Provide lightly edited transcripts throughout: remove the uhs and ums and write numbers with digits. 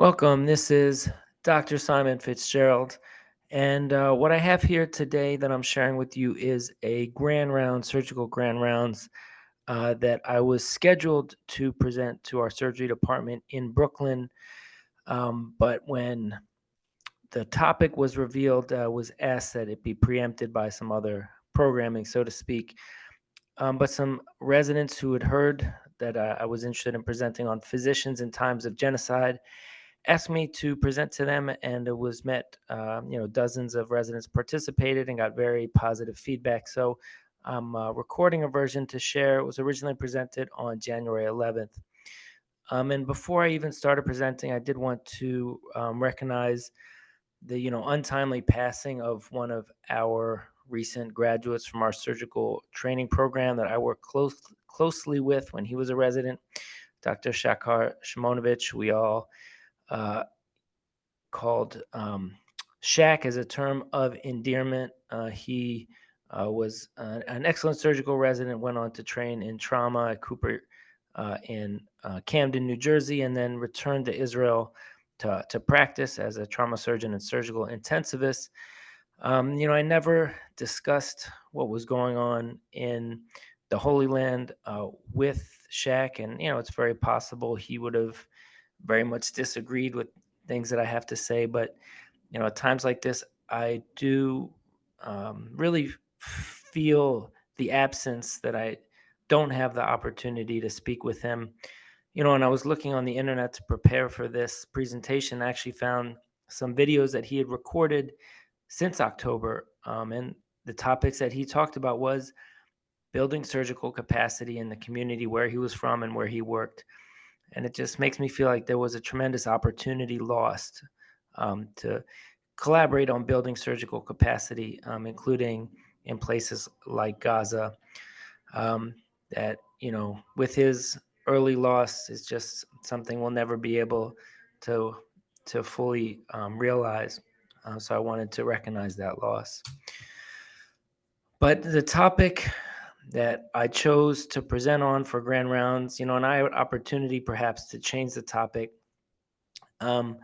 Welcome. This is Dr. Simon Fitzgerald. And what I have here today that I'm sharing with you is a grand round, surgical grand rounds that I was scheduled to present to our surgery department in Brooklyn. But when the topic was revealed, was asked that it be preempted by some other programming, so to speak. But some residents who had heard that I was interested in presenting on physicians in times of genocide asked me to present to them, and it was met. Dozens of residents participated and got very positive feedback. So I'm recording a version to share. It was originally presented on January 11th. And before I even started presenting, I did want to recognize the untimely passing of one of our recent graduates from our surgical training program that I worked closely with when he was a resident, Dr. Shakar Shimonovich. We all uh, called Shaq as a term of endearment. He was an excellent surgical resident, went on to train in trauma at Cooper in Camden, New Jersey, and then returned to Israel to practice as a trauma surgeon and surgical intensivist. I never discussed what was going on in the Holy Land with Shaq, and it's very possible he would have very much disagreed with things that I have to say. But at times like this, I do really feel the absence that I don't have the opportunity to speak with him. And I was looking on the internet to prepare for this presentation. I actually found some videos that he had recorded since October, and the topics that he talked about was building surgical capacity in the community where he was from and where he worked. And it just makes me feel like there was a tremendous opportunity lost to collaborate on building surgical capacity, including in places like Gaza. Um, that with his early loss, is just something we'll never be able to fully realize. So I wanted to recognize that loss. But the topic that I chose to present on for grand rounds, and I had opportunity perhaps to change the topic. Um,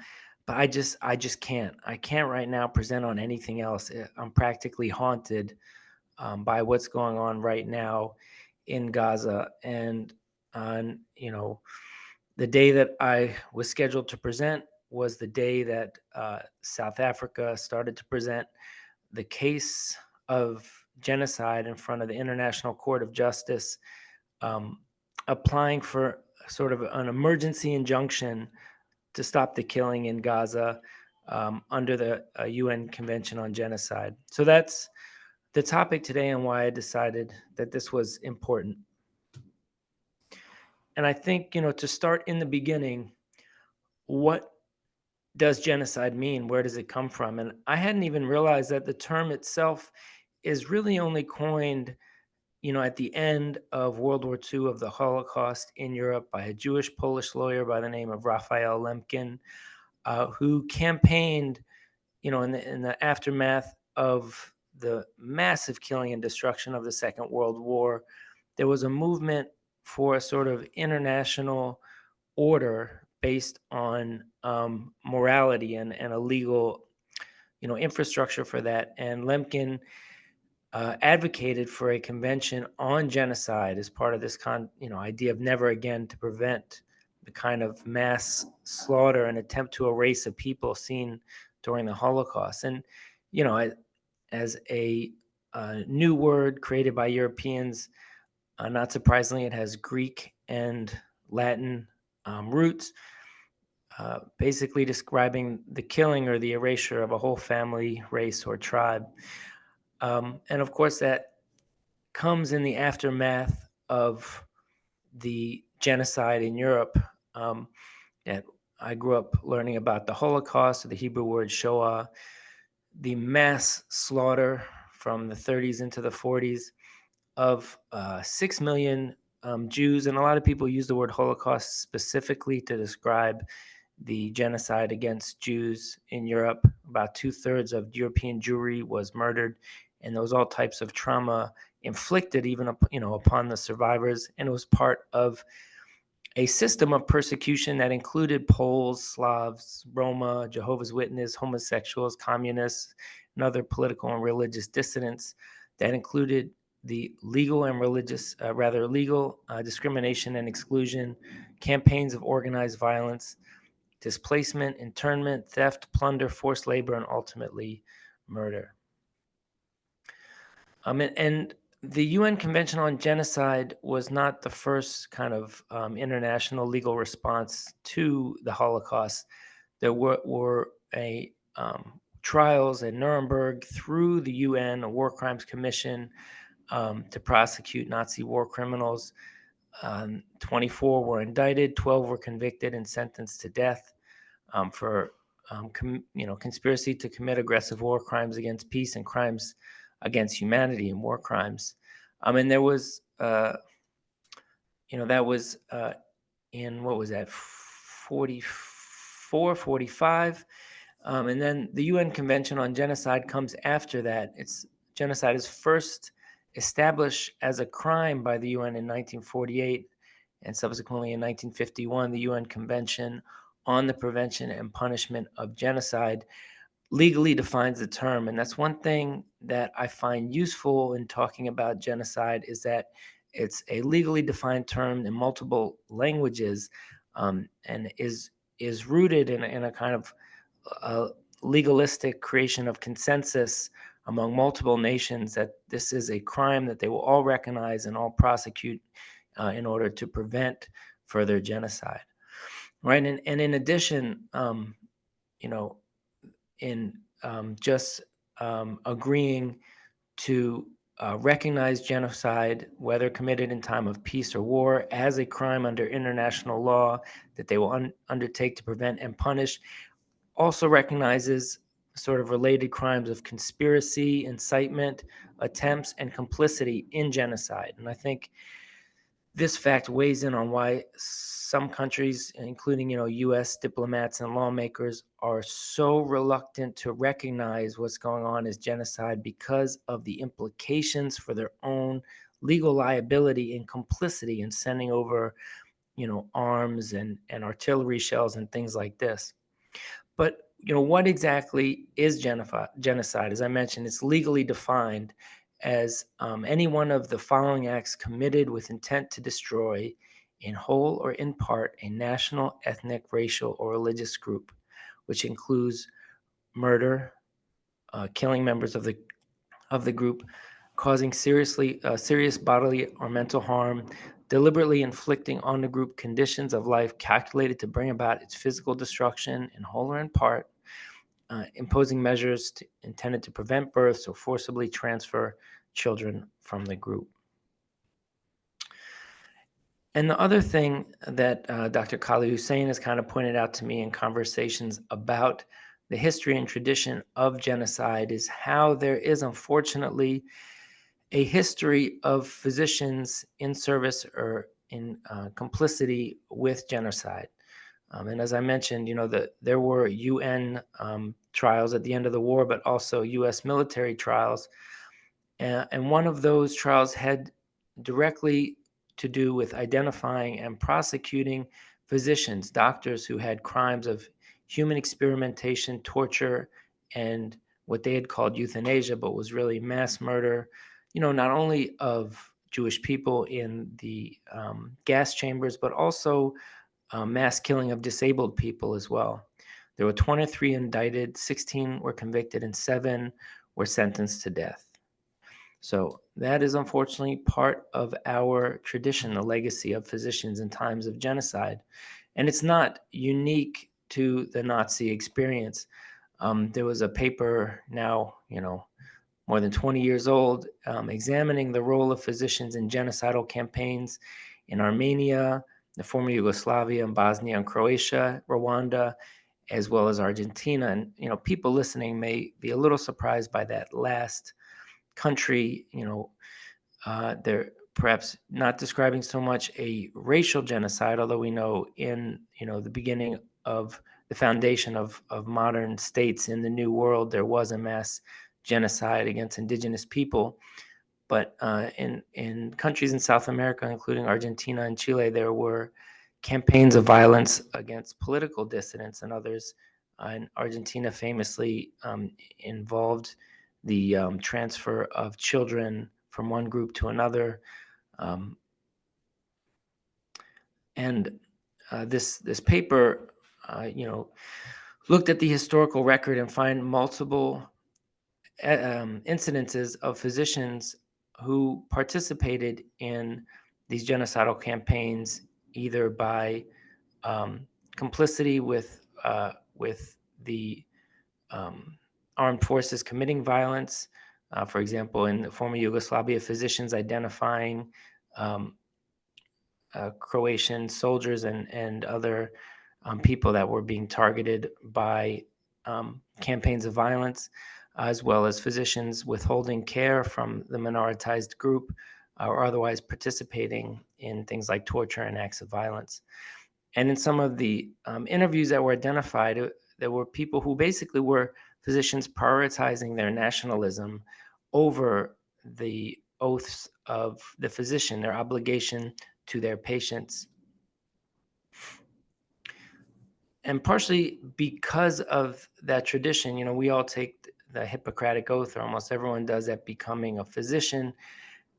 but I just can't. I can't right now present on anything else. I'm practically haunted by what's going on right now in Gaza. And on the day that I was scheduled to present was the day that South Africa started to present the case of genocide in front of the International Court of Justice, um, applying for sort of an emergency injunction to stop the killing in Gaza under the UN Convention on Genocide. So that's the topic today and why I decided that this was important. And I think, to start in the beginning, what does genocide mean? Where does it come from? And I hadn't even realized that the term itself is really only coined, at the end of World War II, of the Holocaust in Europe, by a Jewish Polish lawyer by the name of Raphael Lemkin, who campaigned, in the aftermath of the massive killing and destruction of the Second World War. There was a movement for a sort of international order based on morality and a legal, infrastructure for that. And Lemkin advocated for a convention on genocide as part of this idea of never again, to prevent the kind of mass slaughter and attempt to erase a people seen during the Holocaust. And as a new word created by Europeans, not surprisingly, it has Greek and Latin roots, basically describing the killing or the erasure of a whole family, race, or tribe. And of course, that comes in the aftermath of the genocide in Europe. And I grew up learning about the Holocaust, or the Hebrew word Shoah, the mass slaughter from the 30s into the 40s of 6 million Jews. And a lot of people use the word Holocaust specifically to describe the genocide against Jews in Europe. About 2/3 of European Jewry was murdered, and there was all types of trauma inflicted even upon the survivors. And it was part of a system of persecution that included Poles, Slavs, Roma, Jehovah's Witnesses, homosexuals, communists, and other political and religious dissidents. That included the legal and religious, rather legal discrimination and exclusion, campaigns of organized violence, displacement, internment, theft, plunder, forced labor, and ultimately murder. And the UN Convention on Genocide was not the first kind of international legal response to the Holocaust. There were trials at Nuremberg through the UN, a War Crimes Commission, to prosecute Nazi war criminals. 24 were indicted, 12 were convicted and sentenced to death for conspiracy to commit aggressive war crimes against peace and crimes against humanity and war crimes. And there was, that was in, what was that, 44, 45. And then the UN Convention on Genocide comes after that. Genocide is first established as a crime by the UN in 1948, and subsequently in 1951, the UN Convention on the Prevention and Punishment of Genocide legally defines the term. And that's one thing that I find useful in talking about genocide, is that it's a legally defined term in multiple languages, and is rooted in a kind of legalistic creation of consensus among multiple nations that this is a crime that they will all recognize and all prosecute in order to prevent further genocide. Right. And in addition, you know, in just agreeing to recognize genocide, whether committed in time of peace or war, as a crime under international law that they will undertake to prevent and punish, also recognizes sort of related crimes of conspiracy, incitement, attempts, and complicity in genocide. And I think this fact weighs in on why some countries, including, U.S. diplomats and lawmakers, are so reluctant to recognize what's going on as genocide because of the implications for their own legal liability and complicity in sending over, arms and artillery shells and things like this. But what exactly is genocide? As I mentioned, it's legally defined as any one of the following acts committed with intent to destroy, in whole or in part, a national, ethnic, racial, or religious group, which includes murder, killing members of the group, causing serious bodily or mental harm, deliberately inflicting on the group conditions of life calculated to bring about its physical destruction in whole or in part, imposing measures intended to prevent births or forcibly transfer children from the group. And the other thing that Dr. Khalid Hussein has kind of pointed out to me in conversations about the history and tradition of genocide is how there is, unfortunately, a history of physicians in service or in complicity with genocide. And as I mentioned, there were UN trials at the end of the war, but also U.S. military trials. And one of those trials had directly to do with identifying and prosecuting physicians, doctors who had crimes of human experimentation, torture, and what they had called euthanasia, but was really mass murder, not only of Jewish people in the gas chambers, but also mass killing of disabled people as well. There were 23 indicted, 16 were convicted, and 7 were sentenced to death. So that is unfortunately part of our tradition, the legacy of physicians in times of genocide. And it's not unique to the Nazi experience. There was a paper now, more than 20 years old, examining the role of physicians in genocidal campaigns in Armenia, the former Yugoslavia, and Bosnia and Croatia, Rwanda, as well as Argentina. And, people listening may be a little surprised by that last country. They're perhaps not describing so much a racial genocide, although we know in, the beginning of the foundation of modern states in the New World, there was a mass genocide against indigenous people. But in countries in South America, including Argentina and Chile, there were campaigns of violence against political dissidents and others. In Argentina, famously involved the transfer of children from one group to another, um, and this paper, looked at the historical record and find multiple incidences of physicians who participated in these genocidal campaigns, either by um, complicity with the um, armed forces committing violence. For example, in the former Yugoslavia, physicians identifying um, Croatian soldiers and other people that were being targeted by campaigns of violence, as well as physicians withholding care from the minoritized group or otherwise participating in things like torture and acts of violence. And in some of the interviews that were identified, there were people who basically were physicians prioritizing their nationalism over the oaths of the physician, their obligation to their patients. And partially because of that tradition, we all take the Hippocratic Oath, or almost everyone does, at becoming a physician.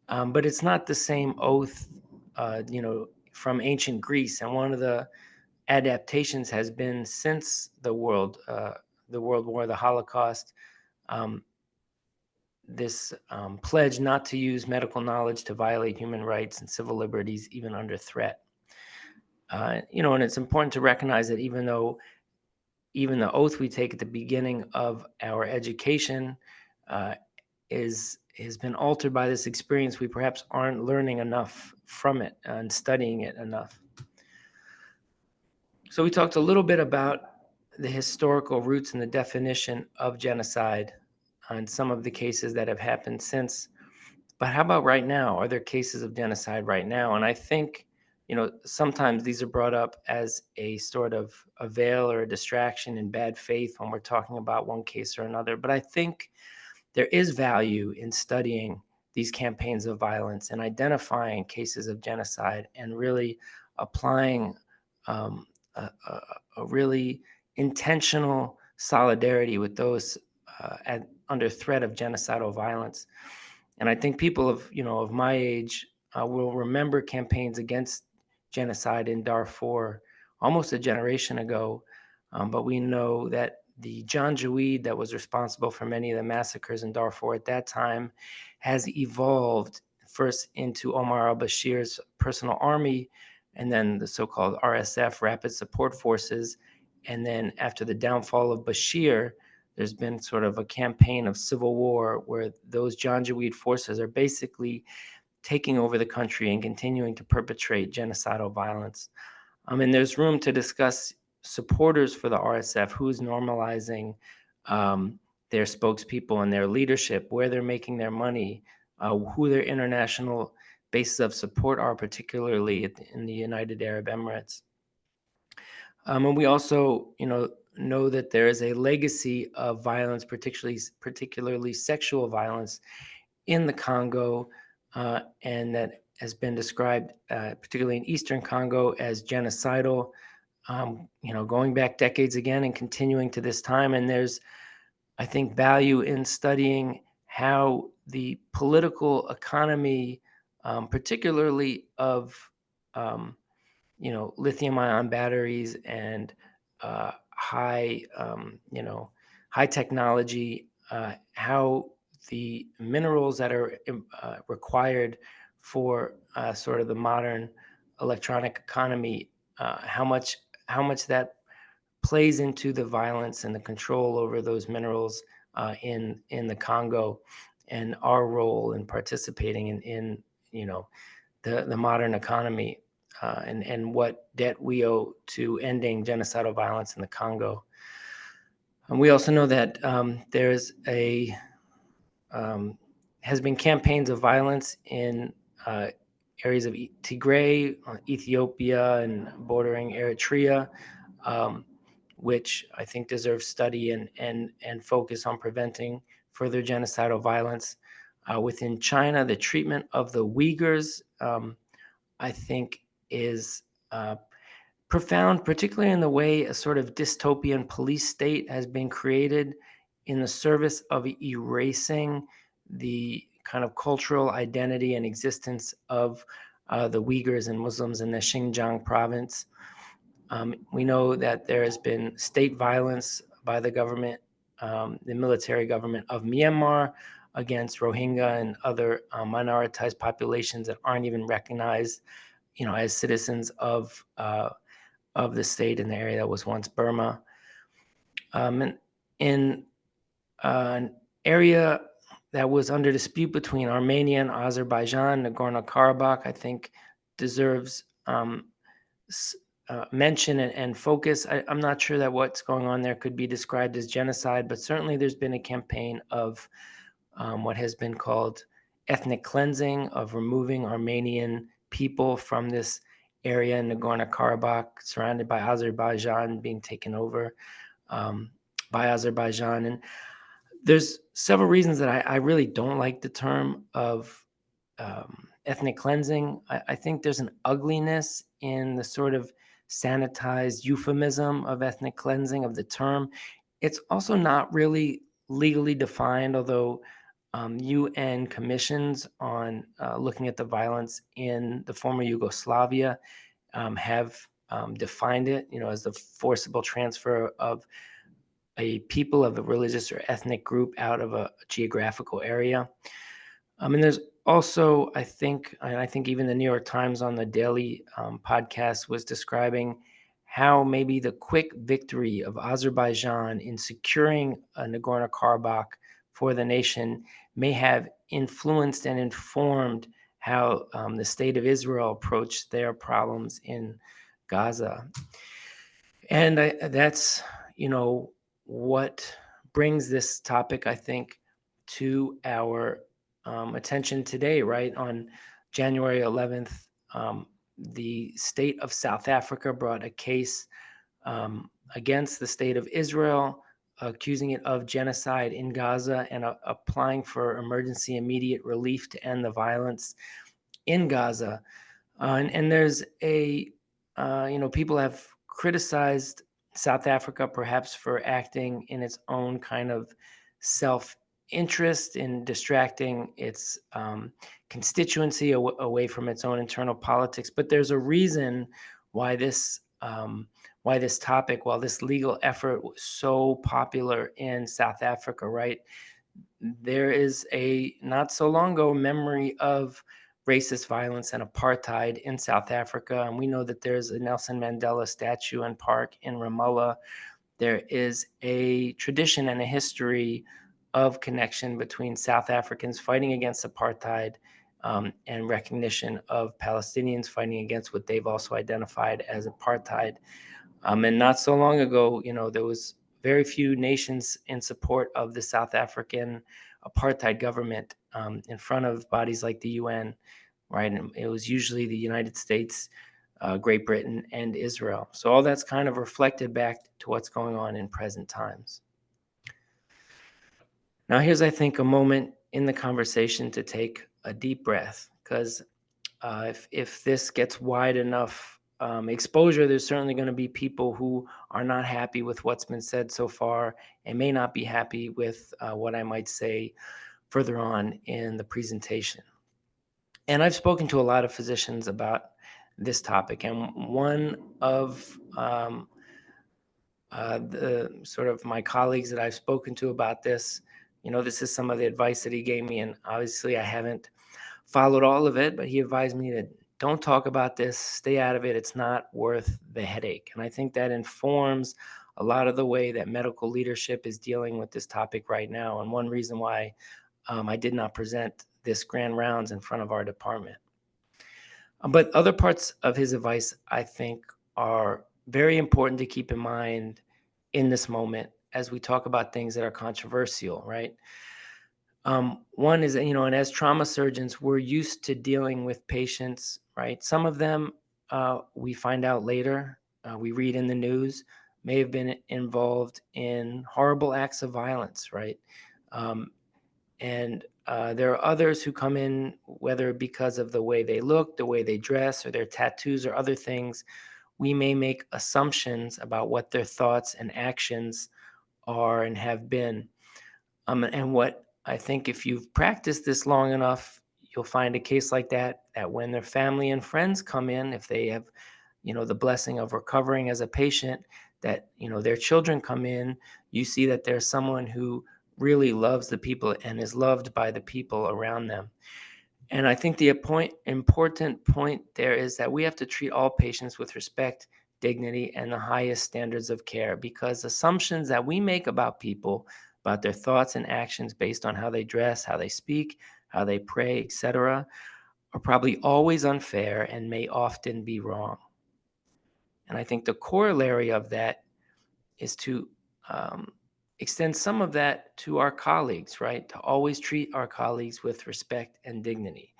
But it's not the same oath, from ancient Greece. And one of the adaptations has been since the World War, the Holocaust, um, this pledge not to use medical knowledge to violate human rights and civil liberties, even under threat. And it's important to recognize that even the oath we take at the beginning of our education uh, has been altered by this experience, we perhaps aren't learning enough from it and studying it enough. So we talked a little bit about the historical roots and the definition of genocide and some of the cases that have happened since. But how about right now? Are there cases of genocide right now? And I think, sometimes these are brought up as a sort of a veil or a distraction in bad faith when we're talking about one case or another. But I think there is value in studying these campaigns of violence and identifying cases of genocide and really applying a really intentional solidarity with those under threat of genocidal violence. And I think people of my age will remember campaigns against genocide in Darfur almost a generation ago. But we know that the Janjaweed that was responsible for many of the massacres in Darfur at that time has evolved first into Omar al-Bashir's personal army, and then the so-called RSF, Rapid Support Forces. And then after the downfall of Bashir, there's been sort of a campaign of civil war where those Janjaweed forces are basically taking over the country and continuing to perpetrate genocidal violence. And there's room to discuss supporters for the RSF, who's normalizing um, their spokespeople and their leadership, where they're making their money, who their international bases of support are, particularly in the United Arab Emirates. And we also, know that there is a legacy of violence, particularly sexual violence, in the Congo, and that has been described, particularly in Eastern Congo, as genocidal. Going back decades again and continuing to this time. And there's, I think, value in studying how the political economy, particularly of um, lithium ion batteries and high, high technology, how the minerals that are required for sort of the modern electronic economy, how much that plays into the violence and the control over those minerals in the Congo, and our role in participating in the modern economy, and what debt we owe to ending genocidal violence in the Congo. And we also know that there's um, has been campaigns of violence in areas of Tigray, Ethiopia, and bordering Eritrea, um, which I think deserve study and focus on preventing further genocidal violence. Within China, the treatment of the Uyghurs, I think, is Profound, particularly in the way a sort of dystopian police state has been created in the service of erasing the kind of cultural identity and existence of the Uyghurs and Muslims in the Xinjiang province. We know that there has been state violence by the government, the military government of Myanmar, against Rohingya and other minoritized populations that aren't even recognized, as citizens of the state in the area that was once Burma. And in an area that was under dispute between Armenia and Azerbaijan, Nagorno-Karabakh, I think deserves mention and focus. I'm not sure that what's going on there could be described as genocide, but certainly there's been a campaign of what has been called ethnic cleansing, of removing Armenian people from this area in Nagorno-Karabakh, surrounded by Azerbaijan, being taken over by Azerbaijan. And there's several reasons that I really don't like the term of ethnic cleansing. I think there's an ugliness in the sort of sanitized euphemism of ethnic cleansing of the term. It's also not really legally defined, although UN commissions on looking at the violence in the former Yugoslavia have defined it, as the forcible transfer of a people of a religious or ethnic group out of a geographical area. And there's also, I think even the New York Times on the Daily podcast was describing how maybe the quick victory of Azerbaijan in securing Nagorno-Karabakh for the nation may have influenced and informed how the state of Israel approached their problems in Gaza. And that's, what brings this topic, I think, to our attention today, right? On January 11th, the state of South Africa brought a case against the state of Israel, accusing it of genocide in Gaza and applying for emergency immediate relief to end the violence in Gaza. And there's people have criticized South Africa perhaps for acting in its own kind of self interest in distracting its constituency away from its own internal politics. But there's a reason why this topic, while this legal effort was so popular in South Africa, right? There is a not so long ago memory of racist violence and apartheid in South Africa. And we know that there's a Nelson Mandela statue and park in Ramallah. There is a tradition and a history of connection between South Africans fighting against apartheid and recognition of Palestinians fighting against what they've also identified as apartheid. And not so long ago, there was very few nations in support of the South African apartheid government in front of bodies like the UN, right? And it was usually the United States, Great Britain, and Israel. So all that's kind of reflected back to what's going on in present times. Now, here's, I think, a moment in the conversation to take a deep breath, because if this gets wide enough exposure, there's certainly going to be people who are not happy with what's been said so far and may not be happy with what I might say further on in the presentation. And I've spoken to a lot of physicians about this topic, and one of the sort of my colleagues that I've spoken to about this, this is some of the advice that he gave me, and obviously I haven't followed all of it, but he advised me to don't talk about this, stay out of it. It's not worth the headache. And I think that informs a lot of the way that medical leadership is dealing with this topic right now. And one reason why I did not present this grand rounds in front of our department. But other parts of his advice, I think, are very important to keep in mind in this moment as we talk about things that are controversial, right? One is, and as trauma surgeons, we're used to dealing with patients, right? Some of them we find out later, we read in the news, may have been involved in horrible acts of violence, right? And there are others who come in, whether because of the way they look, the way they dress, or their tattoos or other things, we may make assumptions about what their thoughts and actions are and have been. And what I think, if you've practiced this long enough, you'll find a case like that, that when their family and friends come in, if they have, the blessing of recovering as a patient, that, their children come in, you see that there's someone who really loves the people and is loved by the people around them. And I think the important point there is that we have to treat all patients with respect, dignity, and the highest standards of care, because assumptions that we make about people, about their thoughts and actions based on how they dress, how they speak, how they pray, etc., are probably always unfair and may often be wrong. And I think the corollary of that is to um, extend some of that to our colleagues, right? To always treat our colleagues with respect and dignity.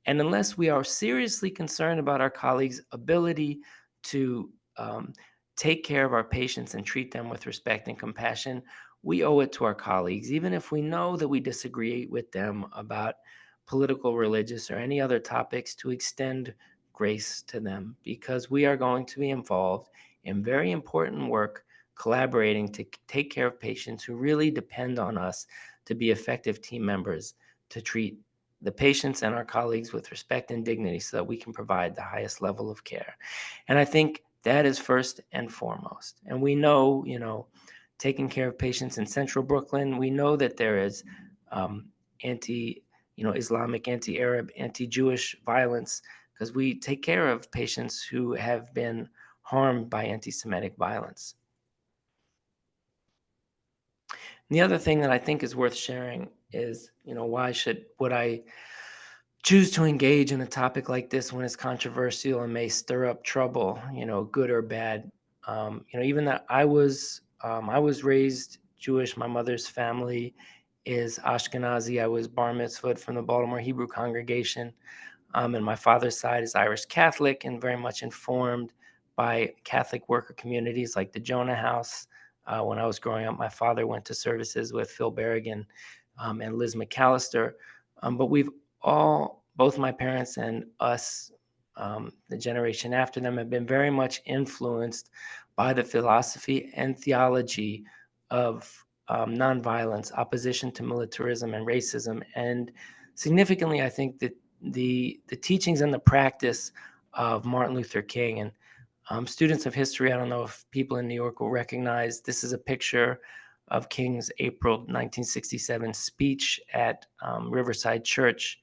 And unless we are seriously concerned about our colleagues' ability to take care of our patients and treat them with respect and compassion, we owe it to our colleagues, even if we know that we disagree with them about political, religious, or any other topics, to extend grace to them, because we are going to be involved in very important work, collaborating to take care of patients who really depend on us to be effective team members, to treat the patients and our colleagues with respect and dignity so that we can provide the highest level of care. And I think that is first and foremost. And we know, taking care of patients in central Brooklyn, we know that there is anti, Islamic, anti-Arab, anti-Jewish violence, because we take care of patients who have been harmed by anti-Semitic violence. And the other thing that I think is worth sharing is, would I choose to engage in a topic like this when it's controversial and may stir up trouble, good or bad. Even that I was raised Jewish. My mother's family is Ashkenazi. I was bar mitzvahed from the Baltimore Hebrew congregation. And my father's side is Irish Catholic and very much informed by Catholic worker communities like the Jonah House. When I was growing up, my father went to services with Phil Berrigan and Liz McAllister. But we've both my parents and us, the generation after them, have been very much influenced by the philosophy and theology of nonviolence, opposition to militarism and racism. And significantly, I think that the teachings and the practice of Martin Luther King. And students of history, I don't know if people in New York will recognize, this is a picture of King's April 1967 speech at Riverside Church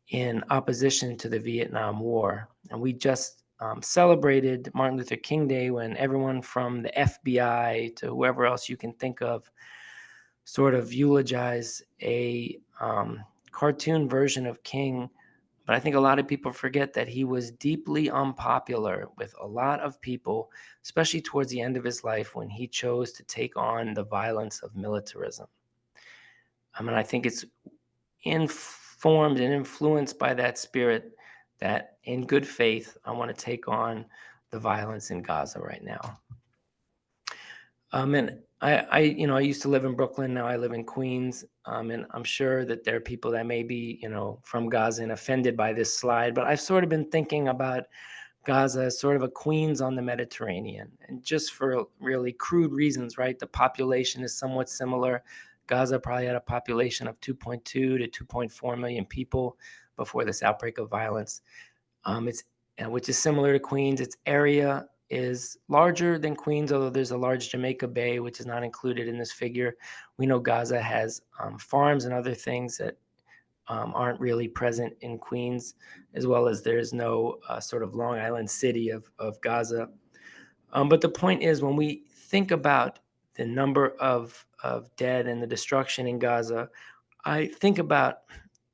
in opposition to the Vietnam War. And we just celebrated Martin Luther King Day, when everyone from the FBI to whoever else you can think of sort of eulogize a cartoon version of King. But I think a lot of people forget that he was deeply unpopular with a lot of people, especially towards the end of his life, when he chose to take on the violence of militarism. I think it's informed and influenced by that spirit that, in good faith, I want to take on the violence in Gaza right now. And I used to live in Brooklyn. Now I live in Queens. And I'm sure that there are people that may be, from Gaza and offended by this slide. But I've sort of been thinking about Gaza as sort of a Queens on the Mediterranean, and just for really crude reasons, right? The population is somewhat similar. Gaza probably had a population of 2.2 to 2.4 million people before this outbreak of violence. It's Which is similar to Queens. Its area is larger than Queens, although there's a large Jamaica Bay, which is not included in this figure. We know Gaza has farms and other things that aren't really present in Queens, as well as there's no sort of Long Island city of Gaza. But the point is, when we think about the number of dead and the destruction in Gaza, I think about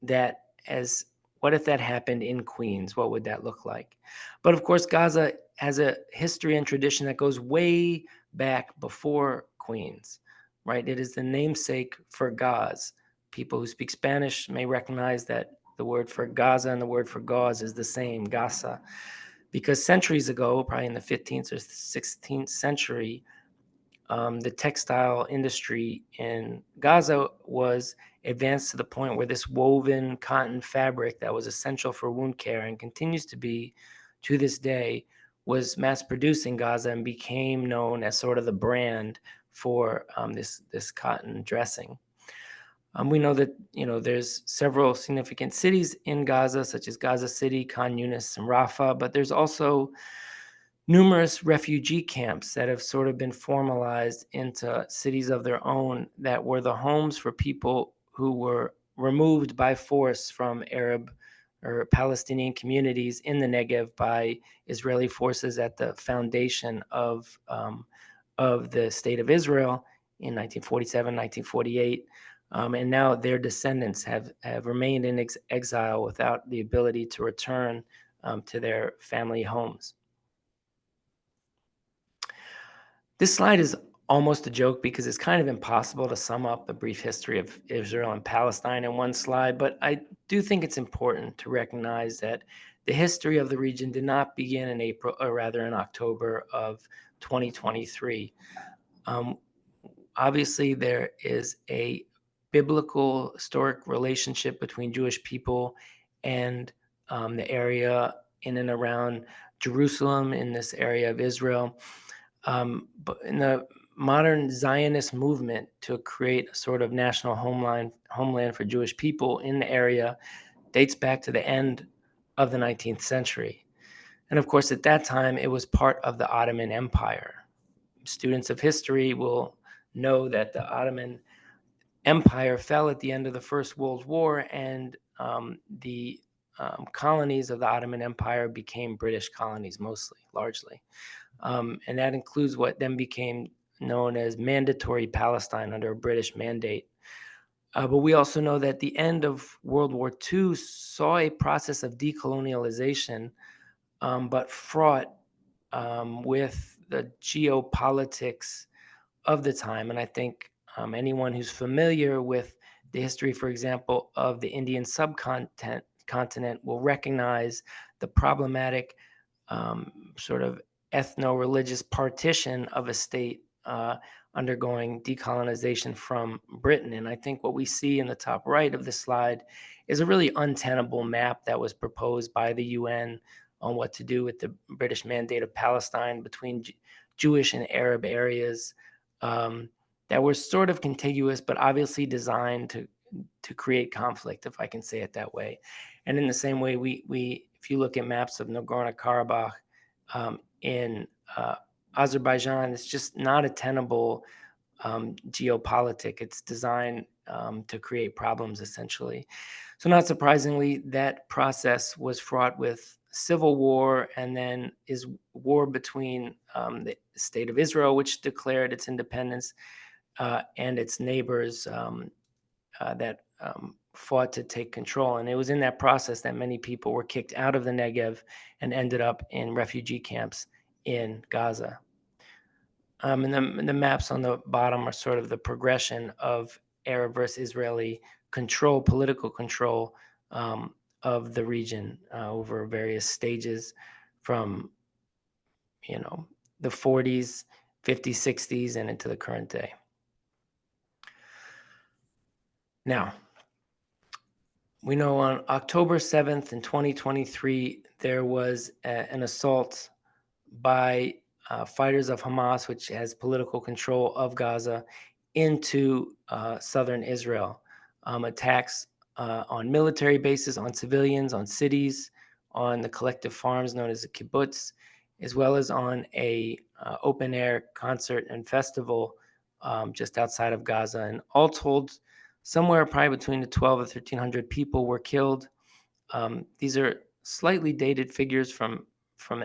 that as, what if that happened in Queens? What would that look like? But of course, Gaza has a history and tradition that goes way back before Queens, right? It is the namesake for Gaz. People who speak Spanish may recognize that the word for Gaza and the word for Gauze is the same, Gaza, because centuries ago, probably in the 15th or 16th century, the textile industry in Gaza was advanced to the point where this woven cotton fabric that was essential for wound care and continues to be to this day was mass produced in Gaza and became known as sort of the brand for this cotton dressing. We know that there's several significant cities in Gaza, such as Gaza City, Khan Yunis, and Rafah, but there's also numerous refugee camps that have sort of been formalized into cities of their own that were the homes for people who were removed by force from Arab or Palestinian communities in the Negev by Israeli forces at the foundation of the state of Israel in 1947, 1948. And now their descendants have remained in exile without the ability to return to their family homes. This slide is almost a joke because it's kind of impossible to sum up the brief history of Israel and Palestine in one slide, but I do think it's important to recognize that the history of the region did not begin in April, or rather in October of 2023. Um, Obviously, there is a biblical historic relationship between Jewish people and the area in and around Jerusalem, in this area of Israel. But in the modern Zionist movement to create a sort of national homeland for Jewish people in the area dates back to the end of the 19th century. And of course, at that time, it was part of the Ottoman Empire. Students of history will know that the Ottoman Empire fell at the end of the First World War, and the colonies of the Ottoman Empire became British colonies, mostly, largely. And that includes what then became known as Mandatory Palestine under a British mandate. But we also know that the end of World War II saw a process of decolonialization, but fraught with the geopolitics of the time. And I think anyone who's familiar with the history, for example, of the Indian subcontinent will recognize the problematic sort of ethno-religious partition of a state undergoing decolonization from Britain. And I think what we see in the top right of the slide is a really untenable map that was proposed by the UN on what to do with the British mandate of Palestine between Jewish and Arab areas um, that were sort of contiguous, but obviously designed to create conflict, if I can say it that way. And in the same way, we if you look at maps of Nagorno-Karabakh in Azerbaijan, it's just not a tenable geopolitic. It's designed to create problems, essentially. So, not surprisingly, that process was fraught with civil war, and then is war between the state of Israel, which declared its independence, and its neighbors that fought to take control. And it was in that process that many people were kicked out of the Negev and ended up in refugee camps in Gaza. And the maps on the bottom are sort of the progression of Arab versus Israeli control, political control of the region over various stages from, the 40s, 50s, 60s, and into the current day. Now, we know on October 7th in 2023, there was an assault by fighters of Hamas, which has political control of Gaza, into southern Israel. Attacks on military bases, on civilians, on cities, on the collective farms known as the kibbutz, as well as on a open air concert and festival just outside of Gaza. And all told, somewhere probably between the 12 and 1,300 people were killed. These are slightly dated figures from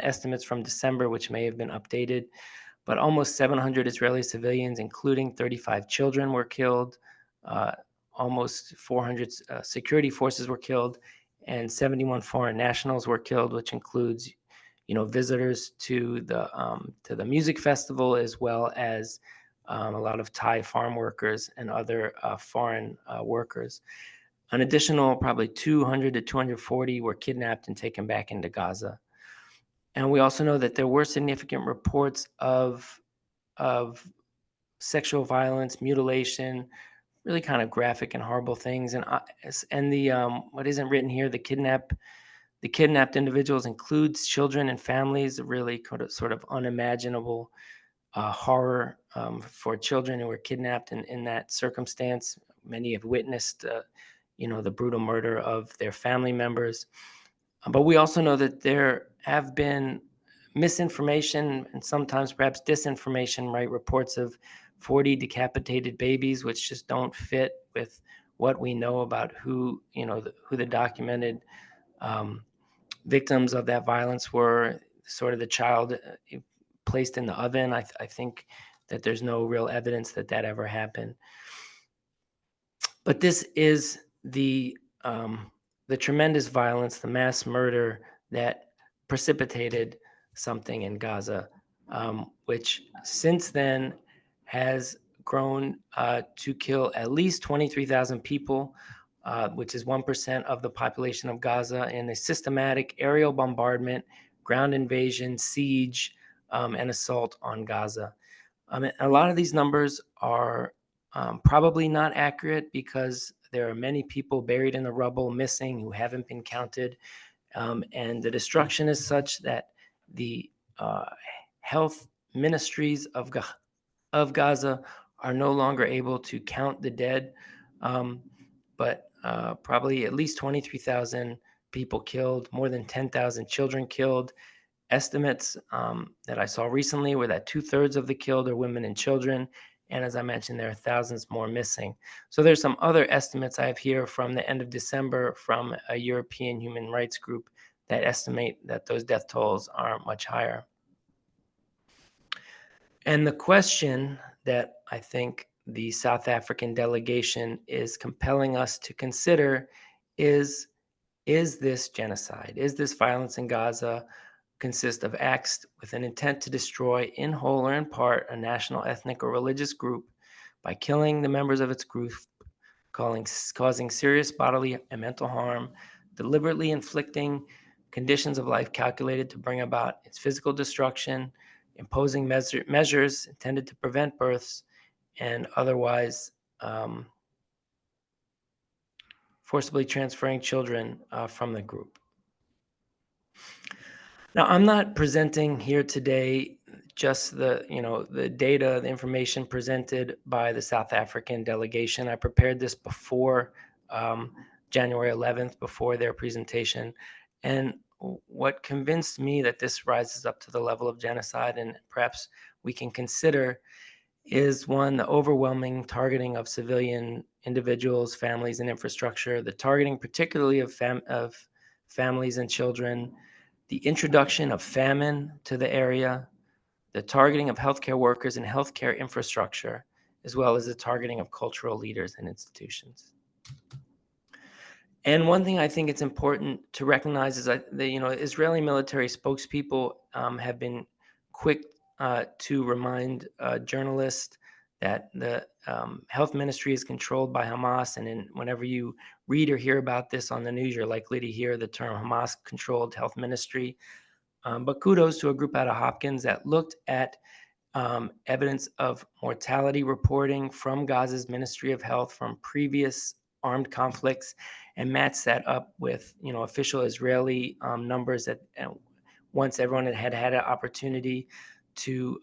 estimates from December, which may have been updated, but almost 700 Israeli civilians, including 35 children, were killed. Almost 400 security forces were killed, and 71 foreign nationals were killed, which includes, visitors to the music festival, as well as a lot of Thai farm workers and other foreign workers. An additional probably 200 to 240 were kidnapped and taken back into Gaza. And we also know that there were significant reports of sexual violence, mutilation, really kind of graphic and horrible things. And the what isn't written here, the The kidnapped individuals includes children and families, a really sort of unimaginable horror for children who were kidnapped in that circumstance. Many have witnessed, the brutal murder of their family members. But we also know that there have been misinformation and sometimes perhaps disinformation, right? Reports of 40 decapitated babies, which just don't fit with what we know about who the documented um, victims of that violence were. Sort of the child placed in the oven. I think that there's no real evidence that that ever happened. But this is the tremendous violence, the mass murder that precipitated something in Gaza, which since then has grown to kill at least 23,000 people, which is 1% of the population of Gaza, in a systematic aerial bombardment, ground invasion, siege, and assault on Gaza. A lot of these numbers are probably not accurate because there are many people buried in the rubble, missing, who haven't been counted. And the destruction is such that the uh, health ministries of Gaza are no longer able to count the dead. But probably at least 23,000 people killed, more than 10,000 children killed. Estimates that I saw recently were that two-thirds of the killed are women and children. And as I mentioned, there are thousands more missing. So there's some other estimates I have here from the end of December from a European human rights group that estimate that those death tolls are much higher. And the question that I think the South African delegation is compelling us to consider is this genocide? Is this violence in Gaza consist of acts with an intent to destroy, in whole or in part, a national, ethnic, or religious group by killing the members of its group, causing serious bodily and mental harm, deliberately inflicting conditions of life calculated to bring about its physical destruction, imposing measures intended to prevent births, and otherwise forcibly transferring children from the group. Now, I'm not presenting here today just the data, the information presented by the South African delegation. I prepared this before um, January 11th, before their presentation. And what convinced me that this rises up to the level of genocide and perhaps we can consider is, one, the overwhelming targeting of civilian individuals, families, and infrastructure, the targeting particularly of families and children, the introduction of famine to the area, the targeting of healthcare workers and healthcare infrastructure, as well as the targeting of cultural leaders and institutions. And one thing I think it's important to recognize is that the Israeli military spokespeople have been quick to remind journalists that the health ministry is controlled by Hamas. And whenever you read or hear about this on the news, you're likely to hear the term Hamas-controlled health ministry. But kudos to a group out of Hopkins that looked at evidence of mortality reporting from Gaza's Ministry of Health from previous armed conflicts and matched that up with official Israeli numbers that once everyone had had an opportunity to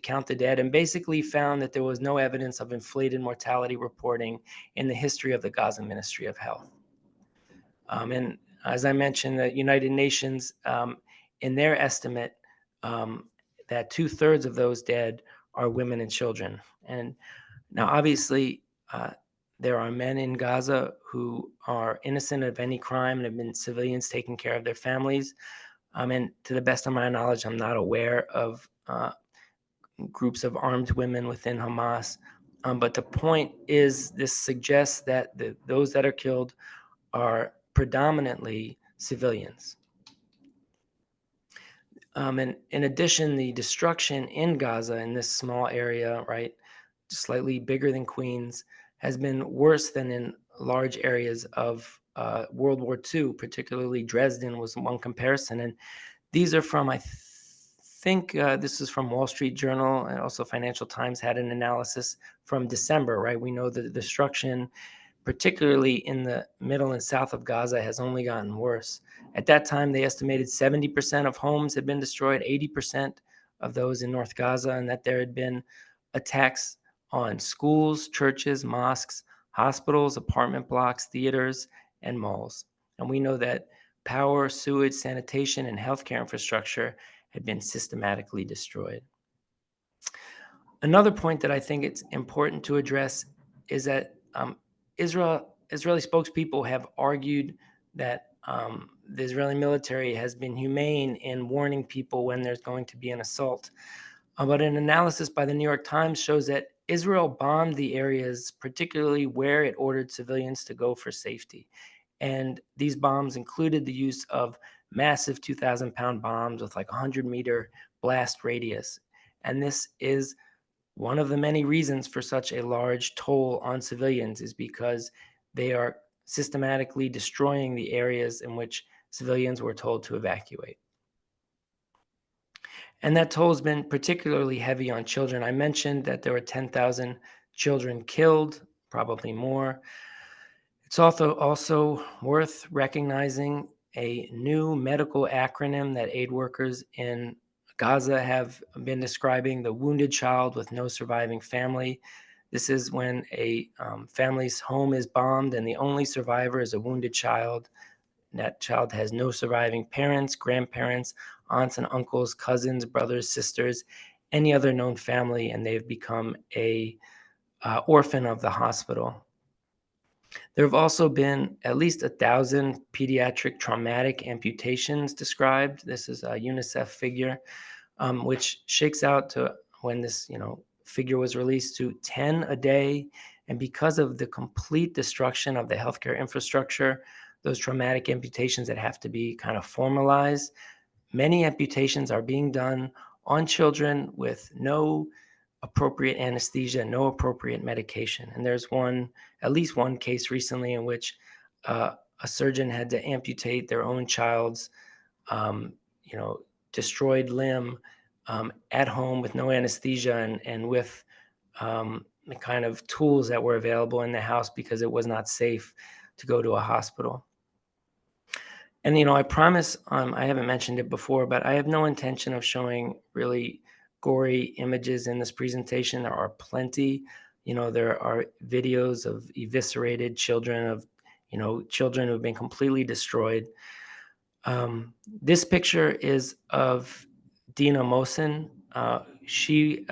count the dead, and basically found that there was no evidence of inflated mortality reporting in the history of the Gaza Ministry of Health. And as I mentioned, the United Nations, in their estimate, that two-thirds of those dead are women and children. And now, obviously, there are men in Gaza who are innocent of any crime and have been civilians taking care of their families. And to the best of my knowledge, I'm not aware of groups of armed women within Hamas. But the point is, this suggests that those that are killed are predominantly civilians. And in addition, the destruction in Gaza, in this small area, right, slightly bigger than Queens, has been worse than in large areas of World War II, particularly Dresden was one comparison. And these are from, I think this is from Wall Street Journal, and also Financial Times had an analysis from December, right? We know the destruction particularly in the middle and south of Gaza, has only gotten worse. At that time, they estimated 70% of homes had been destroyed, 80% of those in North Gaza, and that there had been attacks on schools, churches, mosques, hospitals, apartment blocks, theaters, and malls. And we know that power, sewage, sanitation, and healthcare infrastructure had been systematically destroyed. Another point that I think it's important to address is that Israeli spokespeople have argued that the Israeli military has been humane in warning people when there's going to be an assault. But an analysis by the New York Times shows that Israel bombed the areas, particularly where it ordered civilians to go for safety. And these bombs included the use of massive 2,000-pound bombs with like 100-meter blast radius. And this is one of the many reasons for such a large toll on civilians, is because they are systematically destroying the areas in which civilians were told to evacuate. And that toll has been particularly heavy on children. I mentioned that there were 10,000 children killed, probably more. It's also worth recognizing a new medical acronym that aid workers in Gaza have been describing: the wounded child with no surviving family. This is when a family's home is bombed and the only survivor is a wounded child. That child has no surviving parents, grandparents, aunts and uncles, cousins, brothers, sisters, any other known family, and they've become a orphan of the hospital. There have also been at least 1,000 pediatric traumatic amputations described. This is a UNICEF figure, which shakes out to, when this figure was released, to 10 a day. And because of the complete destruction of the healthcare infrastructure, those traumatic amputations that have to be kind of formalized, many amputations are being done on children with no appropriate anesthesia, no appropriate medication. And there's at least one case recently in which a surgeon had to amputate their own child's, um, you know, destroyed limb at home with no anesthesia and with the kind of tools that were available in the house, because it was not safe to go to a hospital. And, I promise, I haven't mentioned it before, but I have no intention of showing really gory images in this presentation. There are plenty. There are videos of eviscerated children, of, children who have been completely destroyed. This picture is of Dina Mohsen. She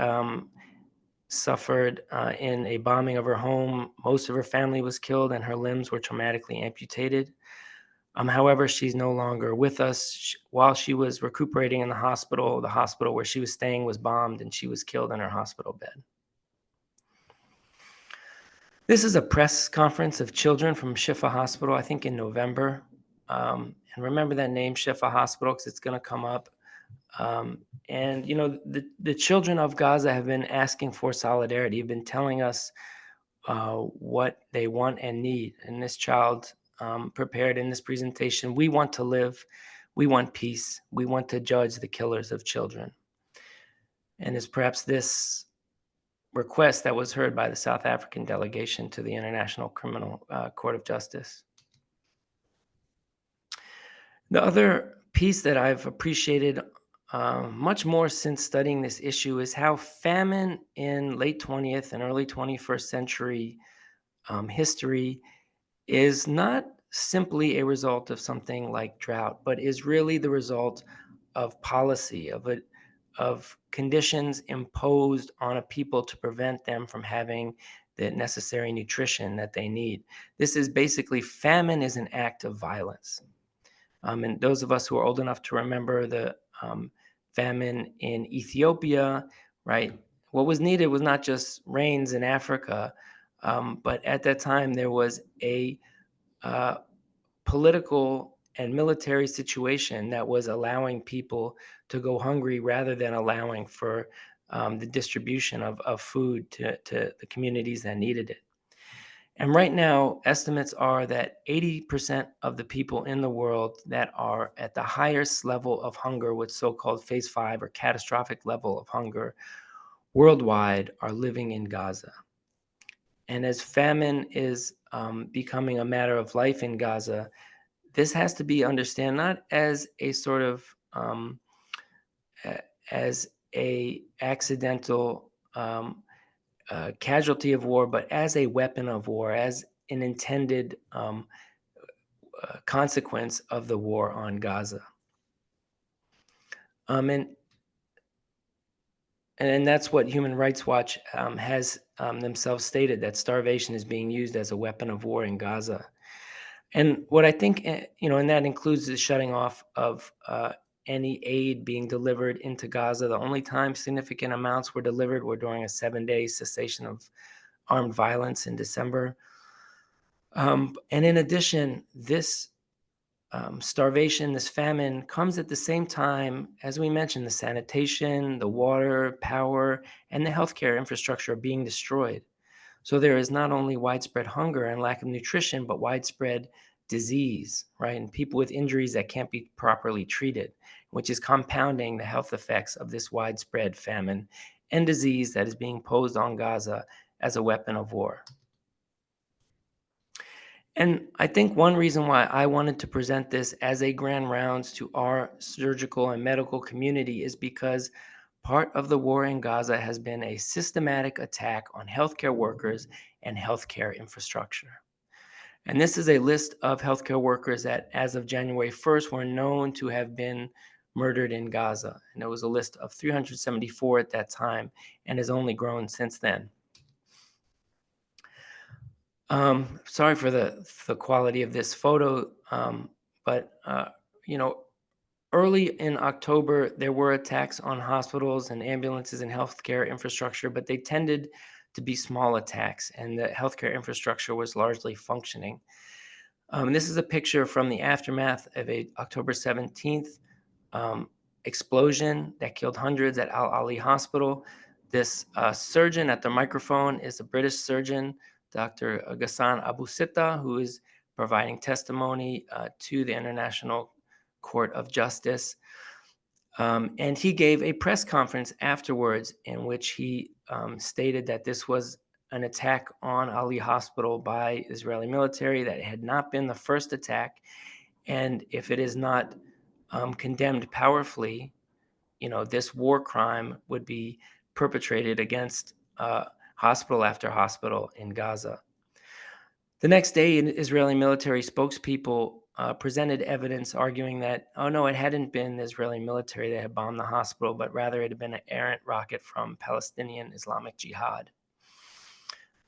suffered in a bombing of her home. Most of her family was killed and her limbs were traumatically amputated. However, she's no longer with us. While she was recuperating in the hospital where she was staying was bombed and she was killed in her hospital bed. This is a press conference of children from Shifa Hospital, I think in November. And remember that name, Shifa Hospital, because it's going to come up. And the children of Gaza have been asking for solidarity, have been telling us what they want and need. And this child prepared in this presentation: we want to live, we want peace, we want to judge the killers of children. And it's perhaps this request that was heard by the South African delegation to the International Criminal Court of Justice. The other piece that I've appreciated much more since studying this issue is how famine in late 20th and early 21st century history is not simply a result of something like drought, but is really the result of policy, of conditions imposed on a people to prevent them from having the necessary nutrition that they need. This is basically, famine is an act of violence. And those of us who are old enough to remember the famine in Ethiopia, right? What was needed was not just rains in Africa, but at that time there was a political and military situation that was allowing people to go hungry rather than allowing for the distribution of food to the communities that needed it. And right now, estimates are that 80% of the people in the world that are at the highest level of hunger, with so-called phase 5 or catastrophic level of hunger worldwide, are living in Gaza. And as famine is becoming a matter of life in Gaza, this has to be understood not as a sort of a- as a accidental casualty of war, but as a weapon of war, as an intended consequence of the war on Gaza. Um, and and that's what Human Rights Watch has themselves stated, that starvation is being used as a weapon of war in Gaza. And what I think, and that includes the shutting off of any aid being delivered into Gaza. The only time significant amounts were delivered were during a 7-day cessation of armed violence in December. And in addition, this starvation, this famine comes at the same time, as we mentioned, the sanitation, the water, power, and the healthcare infrastructure are being destroyed. So there is not only widespread hunger and lack of nutrition, but widespread disease, right? And people with injuries that can't be properly treated, which is compounding the health effects of this widespread famine and disease that is being posed on Gaza as a weapon of war. And I think one reason why I wanted to present this as a grand rounds to our surgical and medical community is because part of the war in Gaza has been a systematic attack on healthcare workers and healthcare infrastructure. And this is a list of healthcare workers that, as of January 1st, were known to have been murdered in Gaza. And it was a list of 374 at that time and has only grown since then. Sorry for the quality of this photo, but you know, early in October there were attacks on hospitals and ambulances and healthcare infrastructure, but they tended to be small attacks, and the healthcare infrastructure was largely functioning. This is a picture from the aftermath of a October 17th um, explosion that killed hundreds at Al Ali Hospital. This surgeon at the microphone is a British surgeon, Dr. Ghassan Abu Sitta, who is providing testimony to the International Court of Justice. And he gave a press conference afterwards in which he stated that this was an attack on Ali Hospital by Israeli military, that it had not been the first attack. And if it is not condemned powerfully, this war crime would be perpetrated against hospital after hospital in Gaza. The next day, an Israeli military spokespeople presented evidence arguing that, oh no, it hadn't been the Israeli military that had bombed the hospital, but rather it had been an errant rocket from Palestinian Islamic Jihad,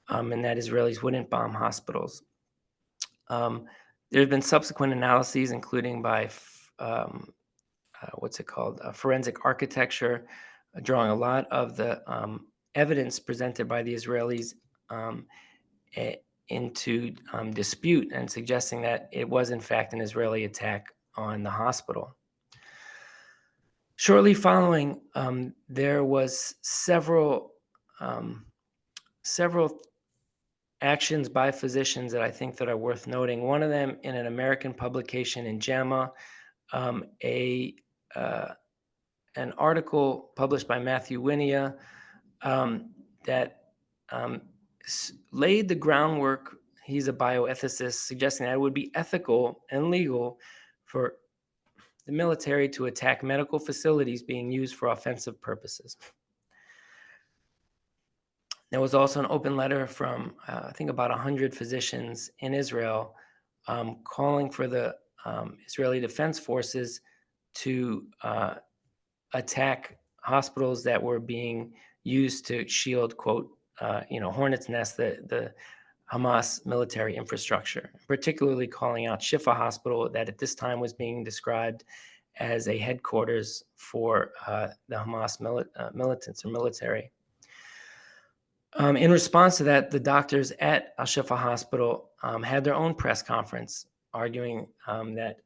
and that Israelis wouldn't bomb hospitals. Um, there have been subsequent analyses, including by forensic architecture, drawing a lot of the evidence presented by the Israelis um, into dispute and suggesting that it was in fact an Israeli attack on the hospital. Shortly following, there was um, several actions by physicians that I think that are worth noting. One of them in an American publication in JAMA, um, a an article published by Matthew Winia that um, laid the groundwork. He's a bioethicist, suggesting that it would be ethical and legal for the military to attack medical facilities being used for offensive purposes. There was also an open letter from, I think, about 100 physicians in Israel calling for the Israeli Defense Forces to attack hospitals that were being used to shield, quote, hornet's nest, the Hamas military infrastructure, particularly calling out Shifa Hospital, that at this time was being described as a headquarters for the Hamas militants or military. In response to that, the doctors at Al Shifa Hospital had their own press conference arguing that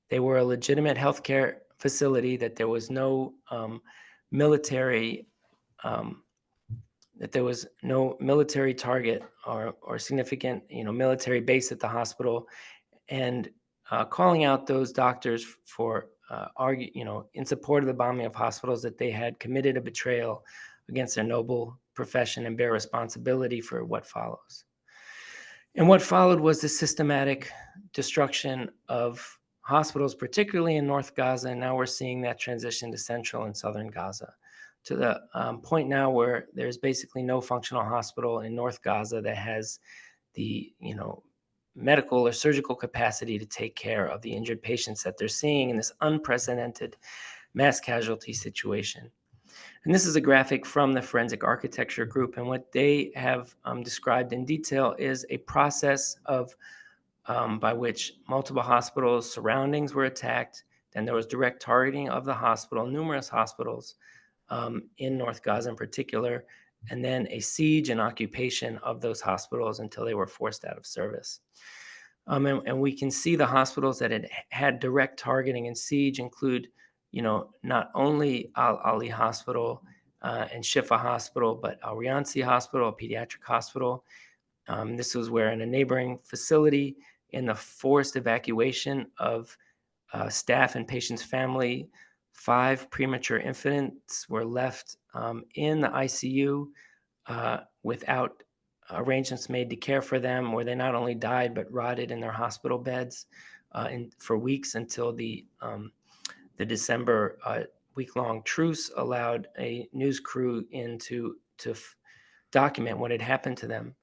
they were a legitimate healthcare facility, that there was no military target or significant military base at the hospital, and calling out those doctors for in support of the bombing of hospitals, that they had committed a betrayal against their noble profession and bear responsibility for what follows. And what followed was the systematic destruction of hospitals, particularly in North Gaza. And now we're seeing that transition to central and southern Gaza, to the point now where there's basically no functional hospital in North Gaza that has the medical or surgical capacity to take care of the injured patients that they're seeing in this unprecedented mass casualty situation. And this is a graphic from the Forensic Architecture Group. And what they have described in detail is a process of by which multiple hospitals' surroundings were attacked. Then there was direct targeting of the hospital, numerous hospitals in North Gaza in particular, and then a siege and occupation of those hospitals until they were forced out of service. And we can see the hospitals that had direct targeting and siege include, not only Al Ali Hospital and Shifa Hospital, but Al Riansi Hospital, a pediatric hospital. This was where in a neighboring facility, in the forced evacuation of staff and patient's family, 5 premature infants were left in the ICU without arrangements made to care for them, where they not only died but rotted in their hospital beds for weeks until the December week-long truce allowed a news crew in to document what had happened to them.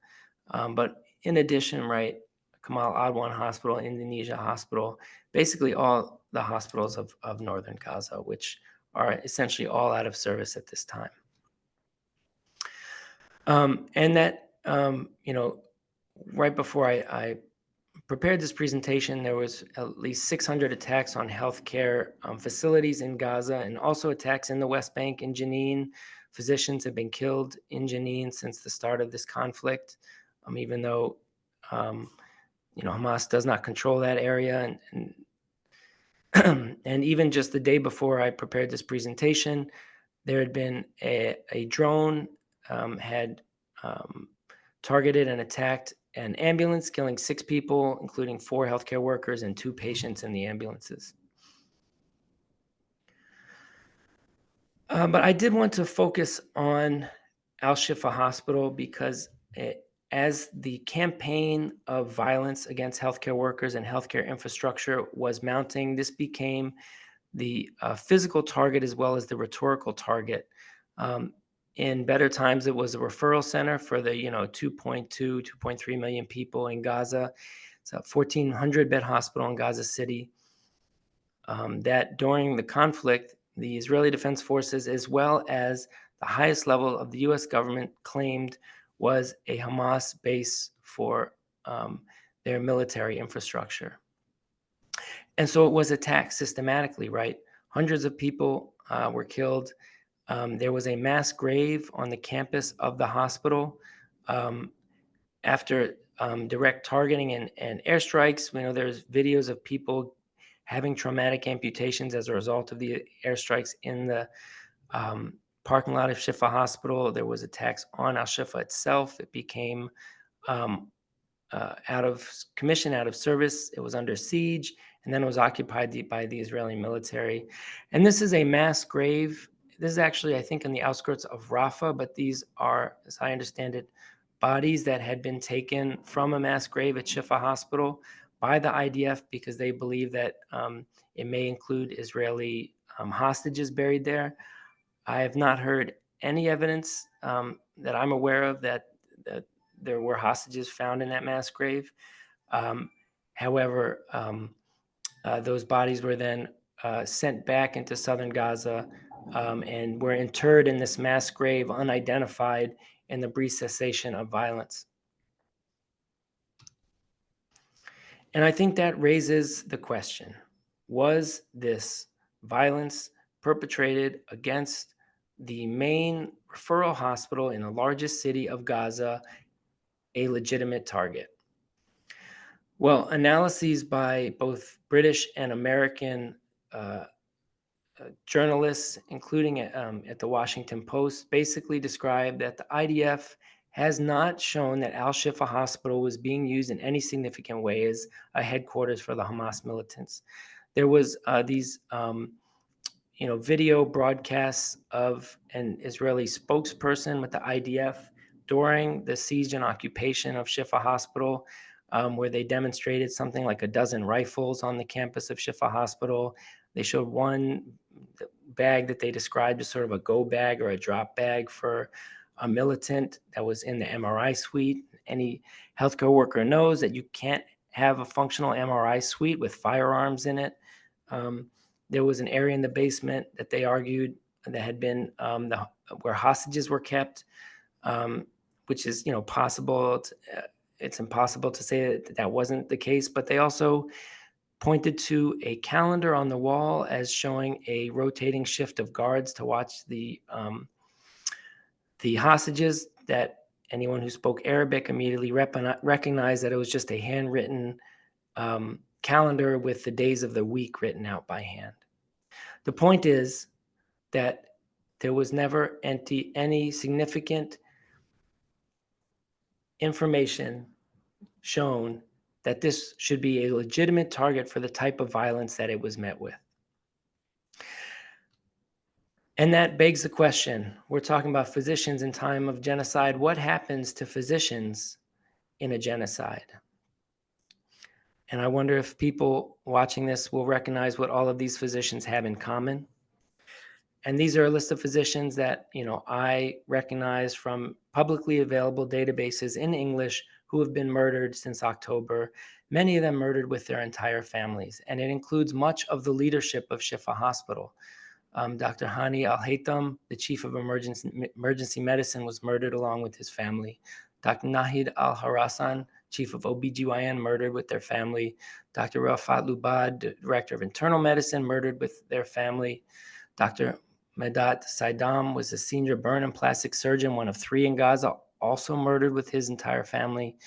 But in addition, right, Kamal Adwan Hospital, Indonesia Hospital, basically all the hospitals of northern Gaza, which are essentially all out of service at this time. And that, right before I prepared this presentation, there was at least 600 attacks on healthcare facilities in Gaza and also attacks in the West Bank in Jenin. Physicians have been killed in Jenin since the start of this conflict, even though Hamas does not control that area. And even just the day before I prepared this presentation, there had been a drone had targeted and attacked an ambulance, killing 6 people, including 4 healthcare workers and 2 patients in the ambulances. But I did want to focus on Al-Shifa Hospital because as the campaign of violence against healthcare workers and healthcare infrastructure was mounting, this became the physical target as well as the rhetorical target. In better times, it was a referral center for the 2.2, 2.3 million people in Gaza. It's a 1,400 bed hospital in Gaza City. That during the conflict, the Israeli Defense Forces, as well as the highest level of the U.S. government, claimed was a Hamas base for their military infrastructure. And so it was attacked systematically, right? Hundreds of people were killed. There was a mass grave on the campus of the hospital after direct targeting and airstrikes. We know there's videos of people having traumatic amputations as a result of the airstrikes in the parking lot of Shifa Hospital. There was attacks on Al-Shifa itself. It became out of commission, out of service. It was under siege, and then it was occupied by the Israeli military. And this is a mass grave. This is actually, I think, in the outskirts of Rafah, but these are, as I understand it, bodies that had been taken from a mass grave at Shifa Hospital by the IDF because they believe that it may include Israeli hostages buried there. I have not heard any evidence that I'm aware of that there were hostages found in that mass grave. However, those bodies were then sent back into southern Gaza and were interred in this mass grave, unidentified, in the brief cessation of violence. And I think that raises the question, was this violence perpetrated against the main referral hospital in the largest city of Gaza a legitimate target? Well, analyses by both British and American journalists, including at the Washington Post, basically describe that the IDF has not shown that Al-Shifa Hospital was being used in any significant way as a headquarters for the Hamas militants. There was these video broadcasts of an Israeli spokesperson with the IDF during the siege and occupation of Shifa Hospital, where they demonstrated something like a dozen rifles on the campus of Shifa Hospital. They showed one bag that they described as sort of a go bag or a drop bag for a militant that was in the MRI suite. Any healthcare worker knows that you can't have a functional MRI suite with firearms in it. Um, there was an area in the basement that they argued that had been where hostages were kept, which is possible. It's impossible to say that that wasn't the case, but they also pointed to a calendar on the wall as showing a rotating shift of guards to watch the hostages. That anyone who spoke Arabic immediately recognized that it was just a handwritten calendar with the days of the week written out by hand. The point is that there was never any significant information shown that this should be a legitimate target for the type of violence that it was met with. And that begs the question, we're talking about physicians in time of genocide. What happens to physicians in a genocide? And I wonder if people watching this will recognize what all of these physicians have in common. And these are a list of physicians that, I recognize from publicly available databases in English who have been murdered since October, many of them murdered with their entire families. And it includes much of the leadership of Shifa Hospital. Dr. Hani Al-Haytham, the chief of emergency medicine, was murdered along with his family. Dr. Nahid Al-Harasan, chief of OBGYN, murdered with their family. Dr. Rafat Lubad, director of internal medicine, murdered with their family. Dr. Medat Saidam was a senior burn and plastic surgeon, one of 3 in Gaza, also murdered with his entire family.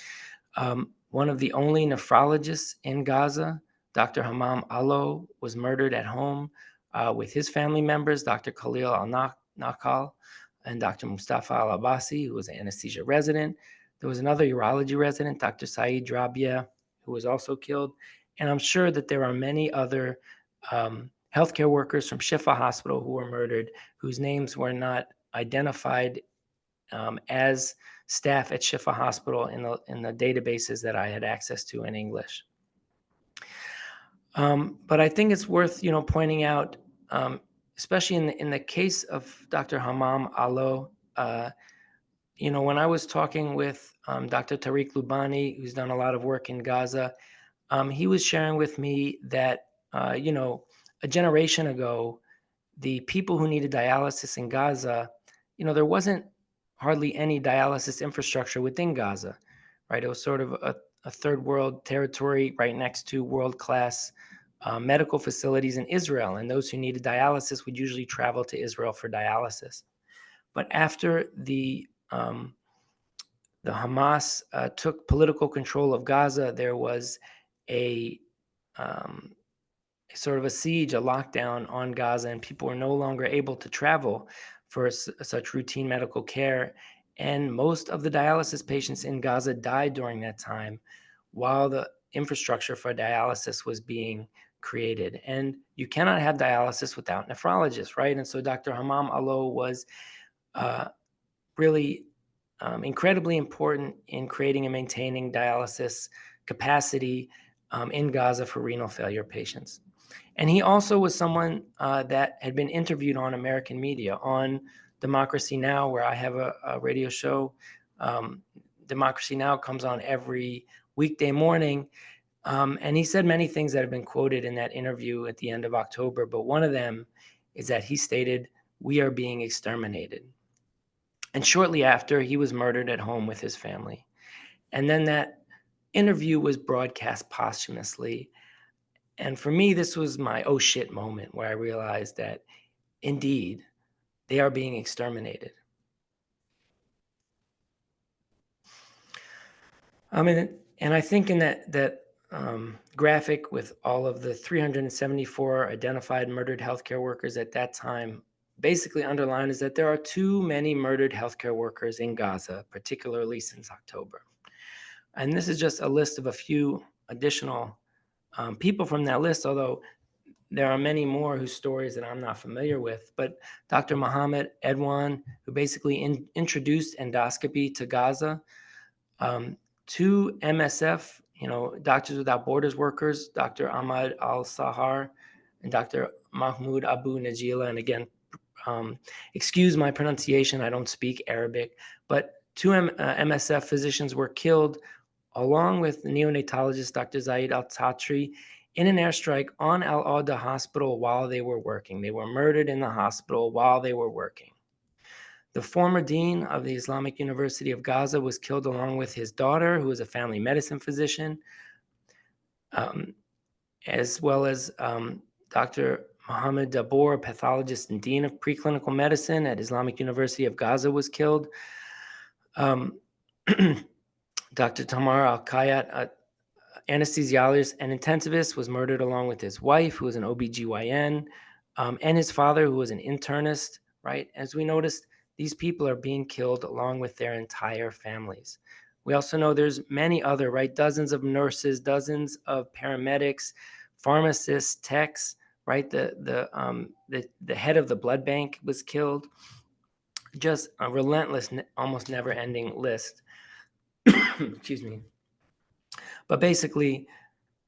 One of the only nephrologists in Gaza, Dr. Hammam Allo, was murdered at home with his family members, Dr. Khalil Al-Nakal and Dr. Mustafa Al-Abbasi, who was an anesthesia resident. There was another urology resident, Dr. Saeed Rabia, who was also killed. And I'm sure that there are many other healthcare workers from Shifa Hospital who were murdered, whose names were not identified as staff at Shifa Hospital in the databases that I had access to in English. But I think it's worth pointing out, especially in the case of Dr. Hammam Allo. When I was talking with Dr. Tariq Lubani, who's done a lot of work in Gaza, he was sharing with me that a generation ago, the people who needed dialysis in Gaza, there wasn't hardly any dialysis infrastructure within Gaza, right? It was sort of a third world territory right next to world-class medical facilities in Israel. And those who needed dialysis would usually travel to Israel for dialysis. But after the Hamas took political control of Gaza, there was a sort of a siege, a lockdown on Gaza, and people were no longer able to travel for such routine medical care. And most of the dialysis patients in Gaza died during that time while the infrastructure for dialysis was being created. And you cannot have dialysis without nephrologists, right? And so Dr. Hammam Allo was really incredibly important in creating and maintaining dialysis capacity in Gaza for renal failure patients. And he also was someone that had been interviewed on American media, on Democracy Now!, where I have a radio show. Democracy Now! Comes on every weekday morning. And he said many things that have been quoted in that interview at the end of October. But one of them is that he stated, "We are being exterminated." And shortly after, he was murdered at home with his family. And then that interview was broadcast posthumously. And for me, this was my oh shit moment where I realized that indeed they are being exterminated. And I think in that graphic with all of the 374 identified murdered healthcare workers at that time, basically underlined is that there are too many murdered healthcare workers in Gaza, particularly since October. And this is just a list of a few additional people from that list, although there are many more whose stories that I'm not familiar with, but Dr. Mohammed Edwan, who basically introduced endoscopy to Gaza, um, two MSF, Doctors Without Borders workers, Dr. Ahmad Al-Sahar and Dr. Mahmoud Abu Najila. And again, um, excuse my pronunciation, I don't speak Arabic, but two MSF physicians were killed along with neonatologist Dr. Zaid Al-Tatri in an airstrike on Al-Awda Hospital while they were working. They were murdered in the hospital while they were working. The former dean of the Islamic University of Gaza was killed along with his daughter, who was a family medicine physician, um, as well as Dr. Mohammed Dabor, a pathologist and dean of preclinical medicine at Islamic University of Gaza, was killed. Um, Dr. Tamar Al-Kayat, anesthesiologist and intensivist, was murdered along with his wife, who was an OBGYN, and his father, who was an internist, right? As we noticed, these people are being killed along with their entire families. We also know there's many other, right? Dozens of nurses, dozens of paramedics, pharmacists, techs, right? The head of the blood bank was killed. Just a relentless, almost never-ending list. Excuse me. But basically,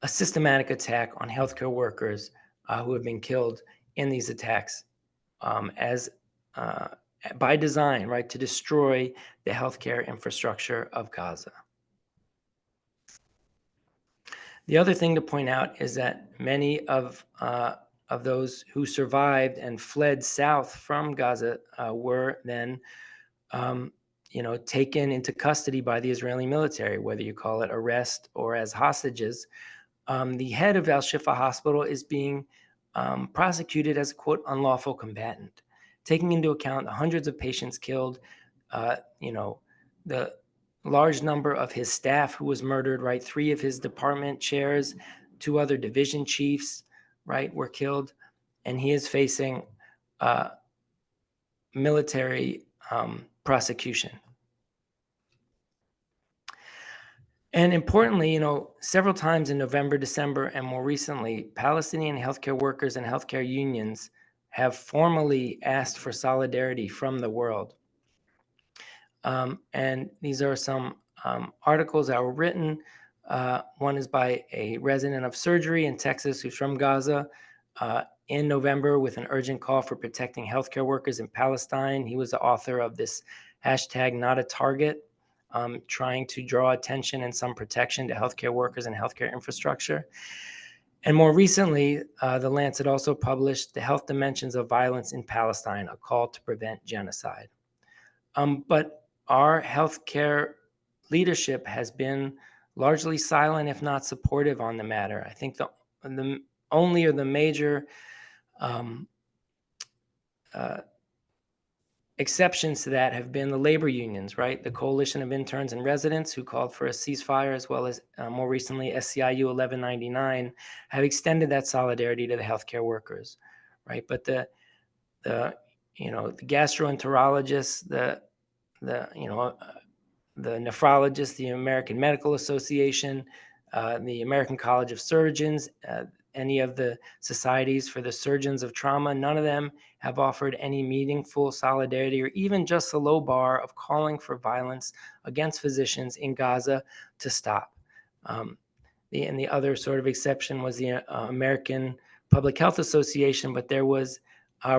a systematic attack on healthcare workers who have been killed in these attacks as uh, by design, right, to destroy the healthcare infrastructure of Gaza. The other thing to point out is that many of those who survived and fled south from Gaza were then taken into custody by the Israeli military, whether you call it arrest or as hostages. The head of Al Shifa Hospital is being prosecuted as a, quote, unlawful combatant, taking into account the hundreds of patients killed, the large number of his staff who was murdered, right? 3 of his department chairs, 2 other division chiefs, right, were killed. And he is facing military prosecution. And importantly, several times in November, December, and more recently, Palestinian healthcare workers and healthcare unions have formally asked for solidarity from the world. And these are some articles that were written. One is by a resident of surgery in Texas who's from Gaza in November with an urgent call for protecting healthcare workers in Palestine. He was the author of this hashtag not a target, trying to draw attention and some protection to healthcare workers and healthcare infrastructure. And more recently, The Lancet also published The Health Dimensions of Violence in Palestine, a call to prevent genocide. But our healthcare leadership has been largely silent, if not supportive, on the matter. I think the only or the major exceptions to that have been the labor unions, right? The Coalition of Interns and Residents, who called for a ceasefire, as well as more recently SCIU 1199, have extended that solidarity to the healthcare workers, right? But the gastroenterologists, the nephrologists, the American Medical Association, the American College of Surgeons, any of the societies for the surgeons of trauma, none of them have offered any meaningful solidarity or even just a low bar of calling for violence against physicians in Gaza to stop. The other sort of exception was the American Public Health Association, but there was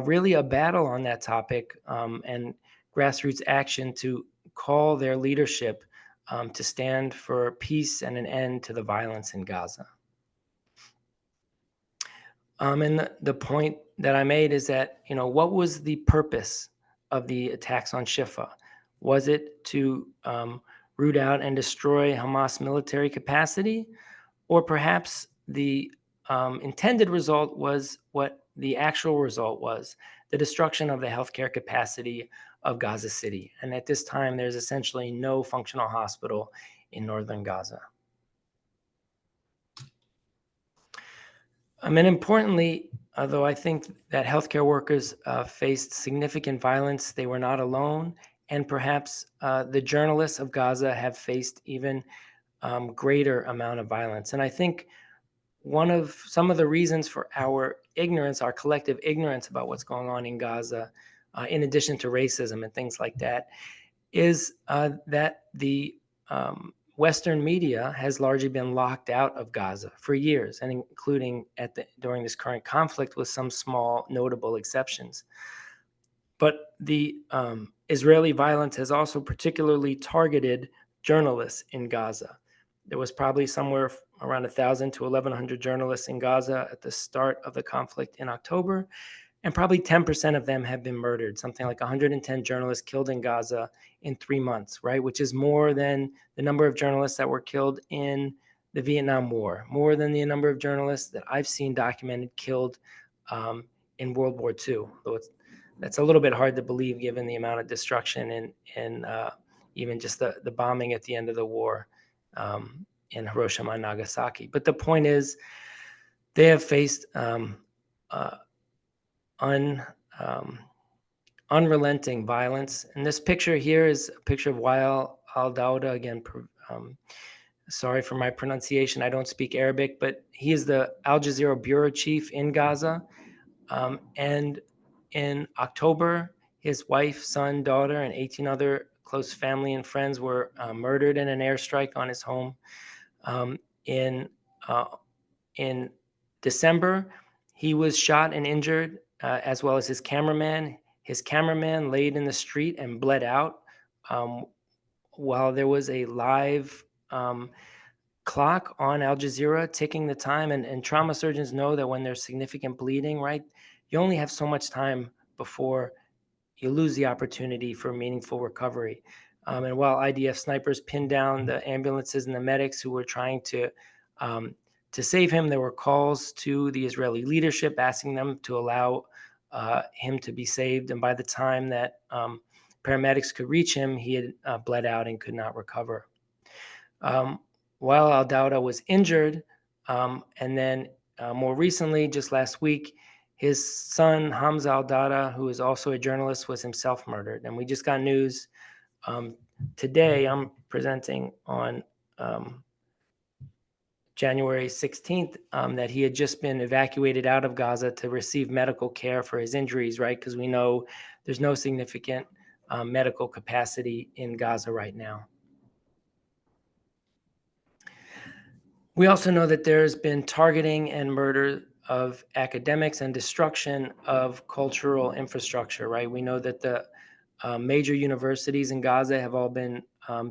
really a battle on that topic and grassroots action to call their leadership to stand for peace and an end to the violence in Gaza. And the point that I made is that, what was the purpose of the attacks on Shifa? Was it to root out and destroy Hamas military capacity? Or perhaps the intended result was what the actual result was, the destruction of the healthcare capacity of Gaza City. And at this time, there's essentially no functional hospital in northern Gaza. And importantly, although I think that healthcare workers faced significant violence, they were not alone. And perhaps the journalists of Gaza have faced even greater amount of violence. And I think some of the reasons for our ignorance, our collective ignorance about what's going on in Gaza, in addition to racism and things like that, is that the Western media has largely been locked out of Gaza for years, and including during this current conflict, with some small notable exceptions. But the Israeli violence has also particularly targeted journalists in Gaza. There was probably somewhere around 1,000 to 1,100 journalists in Gaza at the start of the conflict in October, and probably 10% of them have been murdered, something like 110 journalists killed in Gaza in 3 months, right? Which is more than the number of journalists that were killed in the Vietnam War, more than the number of journalists that I've seen documented killed in World War II. Though that's a little bit hard to believe given the amount of destruction and even just the bombing at the end of the war in Hiroshima and Nagasaki. But the point is, they have faced uh, un, um, unrelenting violence. And this picture here is a picture of Wael al-Dawda. Again, sorry for my pronunciation. I don't speak Arabic, but he is the Al Jazeera bureau chief in Gaza. And in October, his wife, son, daughter, and 18 other close family and friends were murdered in an airstrike on his home. Um, in uh, in December, he was shot and injured, as well as his cameraman. His cameraman laid in the street and bled out, um, while there was a live clock on Al Jazeera ticking the time. And trauma surgeons know that when there's significant bleeding, right, you only have so much time before you lose the opportunity for meaningful recovery. And while IDF snipers pinned down the ambulances and the medics who were trying um, to save him, there were calls to the Israeli leadership asking them to allow him to be saved. And by the time that paramedics could reach him, he had bled out and could not recover. Um, while Al Dawda was injured, and then more recently, just last week, his son, Hamza Al Dawda, who is also a journalist, was himself murdered. And we just got news today. I'm presenting on January 16th that he had just been evacuated out of Gaza to receive medical care for his injuries, right? Because we know there's no significant medical capacity in Gaza right now. We also know that there's been targeting and murder of academics and destruction of cultural infrastructure, right? We know that the major universities in Gaza have all been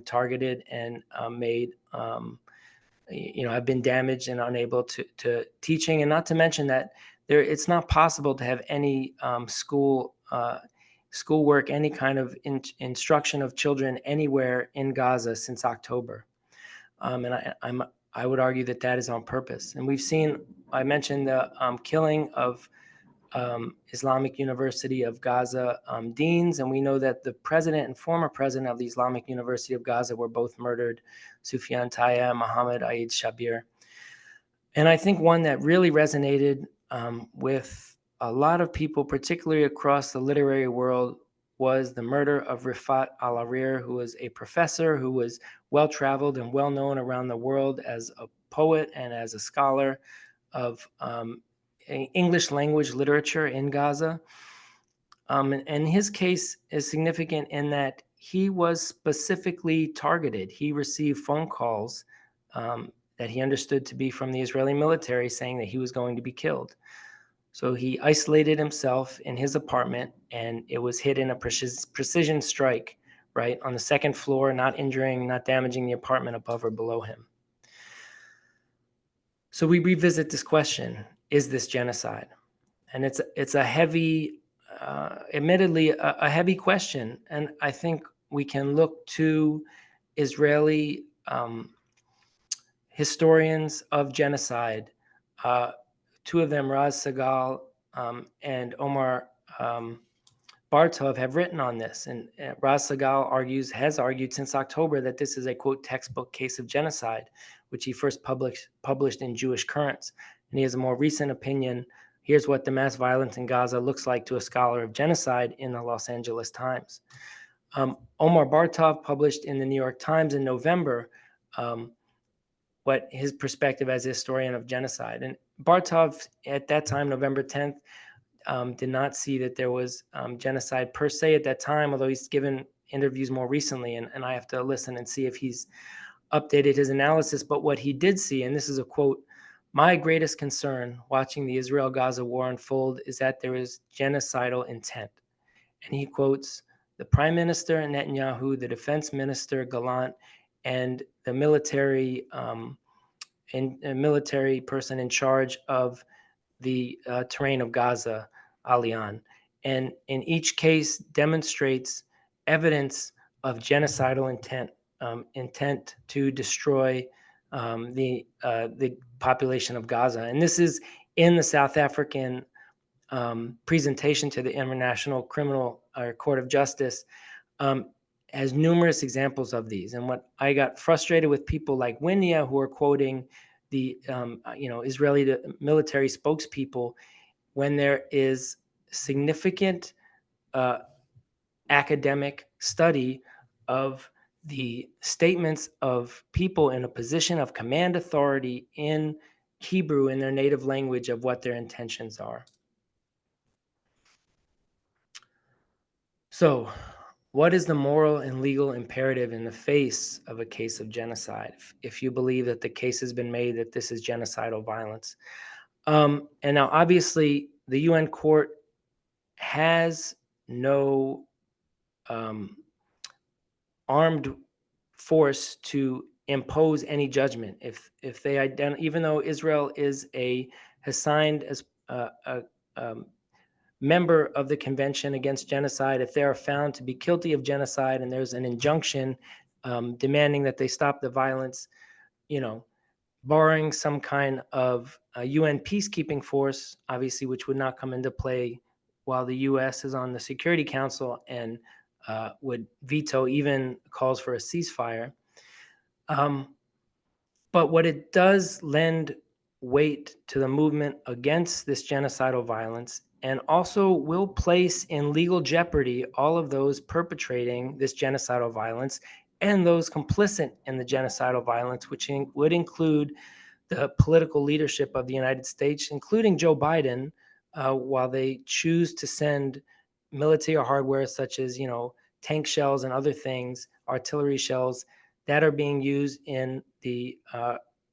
targeted and made, have been damaged and unable to teaching. And not to mention that it's not possible to have any schoolwork, any kind of instruction of children anywhere in Gaza since October. And I would argue that that is on purpose. And we've seen, I mentioned the killing of Islamic University of Gaza deans, and we know that the president and former president of the Islamic University of Gaza were both murdered, Sufyan Taya and Mohammed Aid Shabir. And I think one that really resonated with a lot of people, particularly across the literary world, was the murder of Rifat al-Arir, who was a professor who was well-traveled and well-known around the world as a poet and as a scholar of English language literature in Gaza. And his case is significant in that he was specifically targeted. He received phone calls that he understood to be from the Israeli military saying that he was going to be killed. So he isolated himself in his apartment, and it was hit in a precision strike, right, on the second floor, not injuring, not damaging the apartment above or below him. So we revisit this question: is this genocide? And it's a heavy, admittedly, a heavy question. And I think we can look to Israeli historians of genocide. Two of them, Raz Segal and Omar Bartov, have written on this. And Raz Segal has argued since October that this is a, quote, textbook case of genocide, which he first published in Jewish Currents. And he has a more recent opinion. Here's what the mass violence in Gaza looks like to a scholar of genocide in the Los Angeles Times. Omar Bartov published in the New York Times in November what his perspective as a historian of genocide. And Bartov, at that time, November 10th, did not see that there was genocide per se at that time, although he's given interviews more recently, and I have to listen and see if he's updated his analysis. But what he did see, and this is a quote, "My greatest concern watching the Israel-Gaza war unfold is that there is genocidal intent." And he quotes the Prime Minister Netanyahu, the Defense Minister Gallant, and the military person in charge of the terrain of Gaza, Alian. And in each case demonstrates evidence of genocidal intent to destroy the population of Gaza. And this is in the South African presentation to the International Criminal Court of Justice, has numerous examples of these. And what I got frustrated with people like Winia, who are quoting the Israeli military spokespeople, when there is significant academic study of the statements of people in a position of command authority in Hebrew, in their native language, of what their intentions are. So, what is the moral and legal imperative in the face of a case of genocide, if you believe that the case has been made that this is genocidal violence? And now, obviously, the UN court has no armed force to impose any judgment. If they even though Israel has signed as a member of the Convention Against Genocide, if they are found to be guilty of genocide and there's an injunction demanding that they stop the violence, barring some kind of UN peacekeeping force, obviously, which would not come into play while the U.S. is on the Security Council and would veto even calls for a ceasefire. But what it does lend weight to the movement against this genocidal violence, and also will place in legal jeopardy all of those perpetrating this genocidal violence and those complicit in the genocidal violence, which would include the political leadership of the United States, including Joe Biden, while they choose to send military hardware such as, tank shells and other things, artillery shells, that are being used in the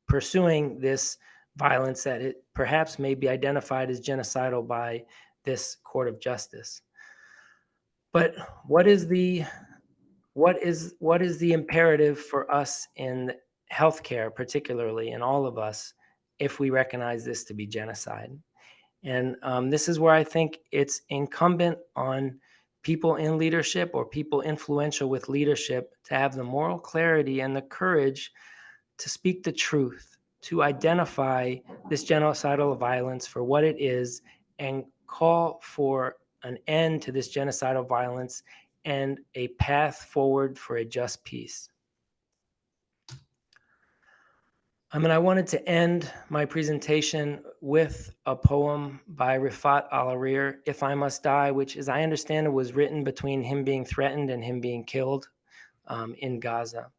pursuing this violence that it perhaps may be identified as genocidal by this court of justice. But what is the imperative for us in healthcare, particularly, and all of us, if we recognize this to be genocide? And this is where I think it's incumbent on people in leadership or people influential with leadership to have the moral clarity and the courage to speak the truth, to identify this genocidal violence for what it is and call for an end to this genocidal violence and a path forward for a just peace. I wanted to end my presentation with a poem by Rifat Al-Arir, "If I Must Die," which, as I understand it, was written between him being threatened and him being killed in Gaza.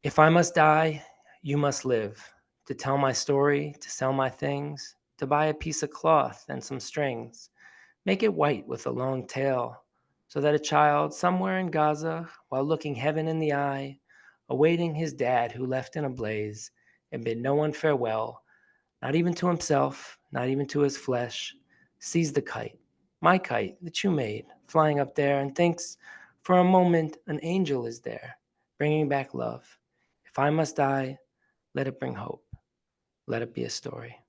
"If I must die, you must live, to tell my story, to sell my things, to buy a piece of cloth and some strings. Make it white with a long tail, so that a child somewhere in Gaza, while looking heaven in the eye, awaiting his dad who left in a blaze, and bid no one farewell, not even to himself, not even to his flesh, sees the kite, my kite that you made, flying up there, and thinks for a moment an angel is there, bringing back love. If I must die, let it bring hope. Let it be a story."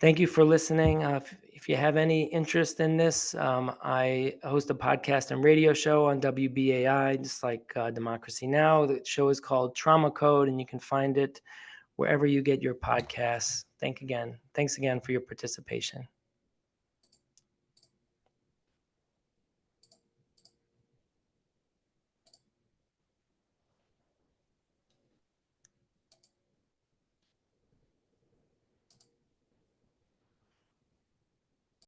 Thank you for listening. If you have any interest in this, I host a podcast and radio show on WBAI, just like Democracy Now! The show is called Trauma Code, and you can find it wherever you get your podcasts. Thanks again for your participation.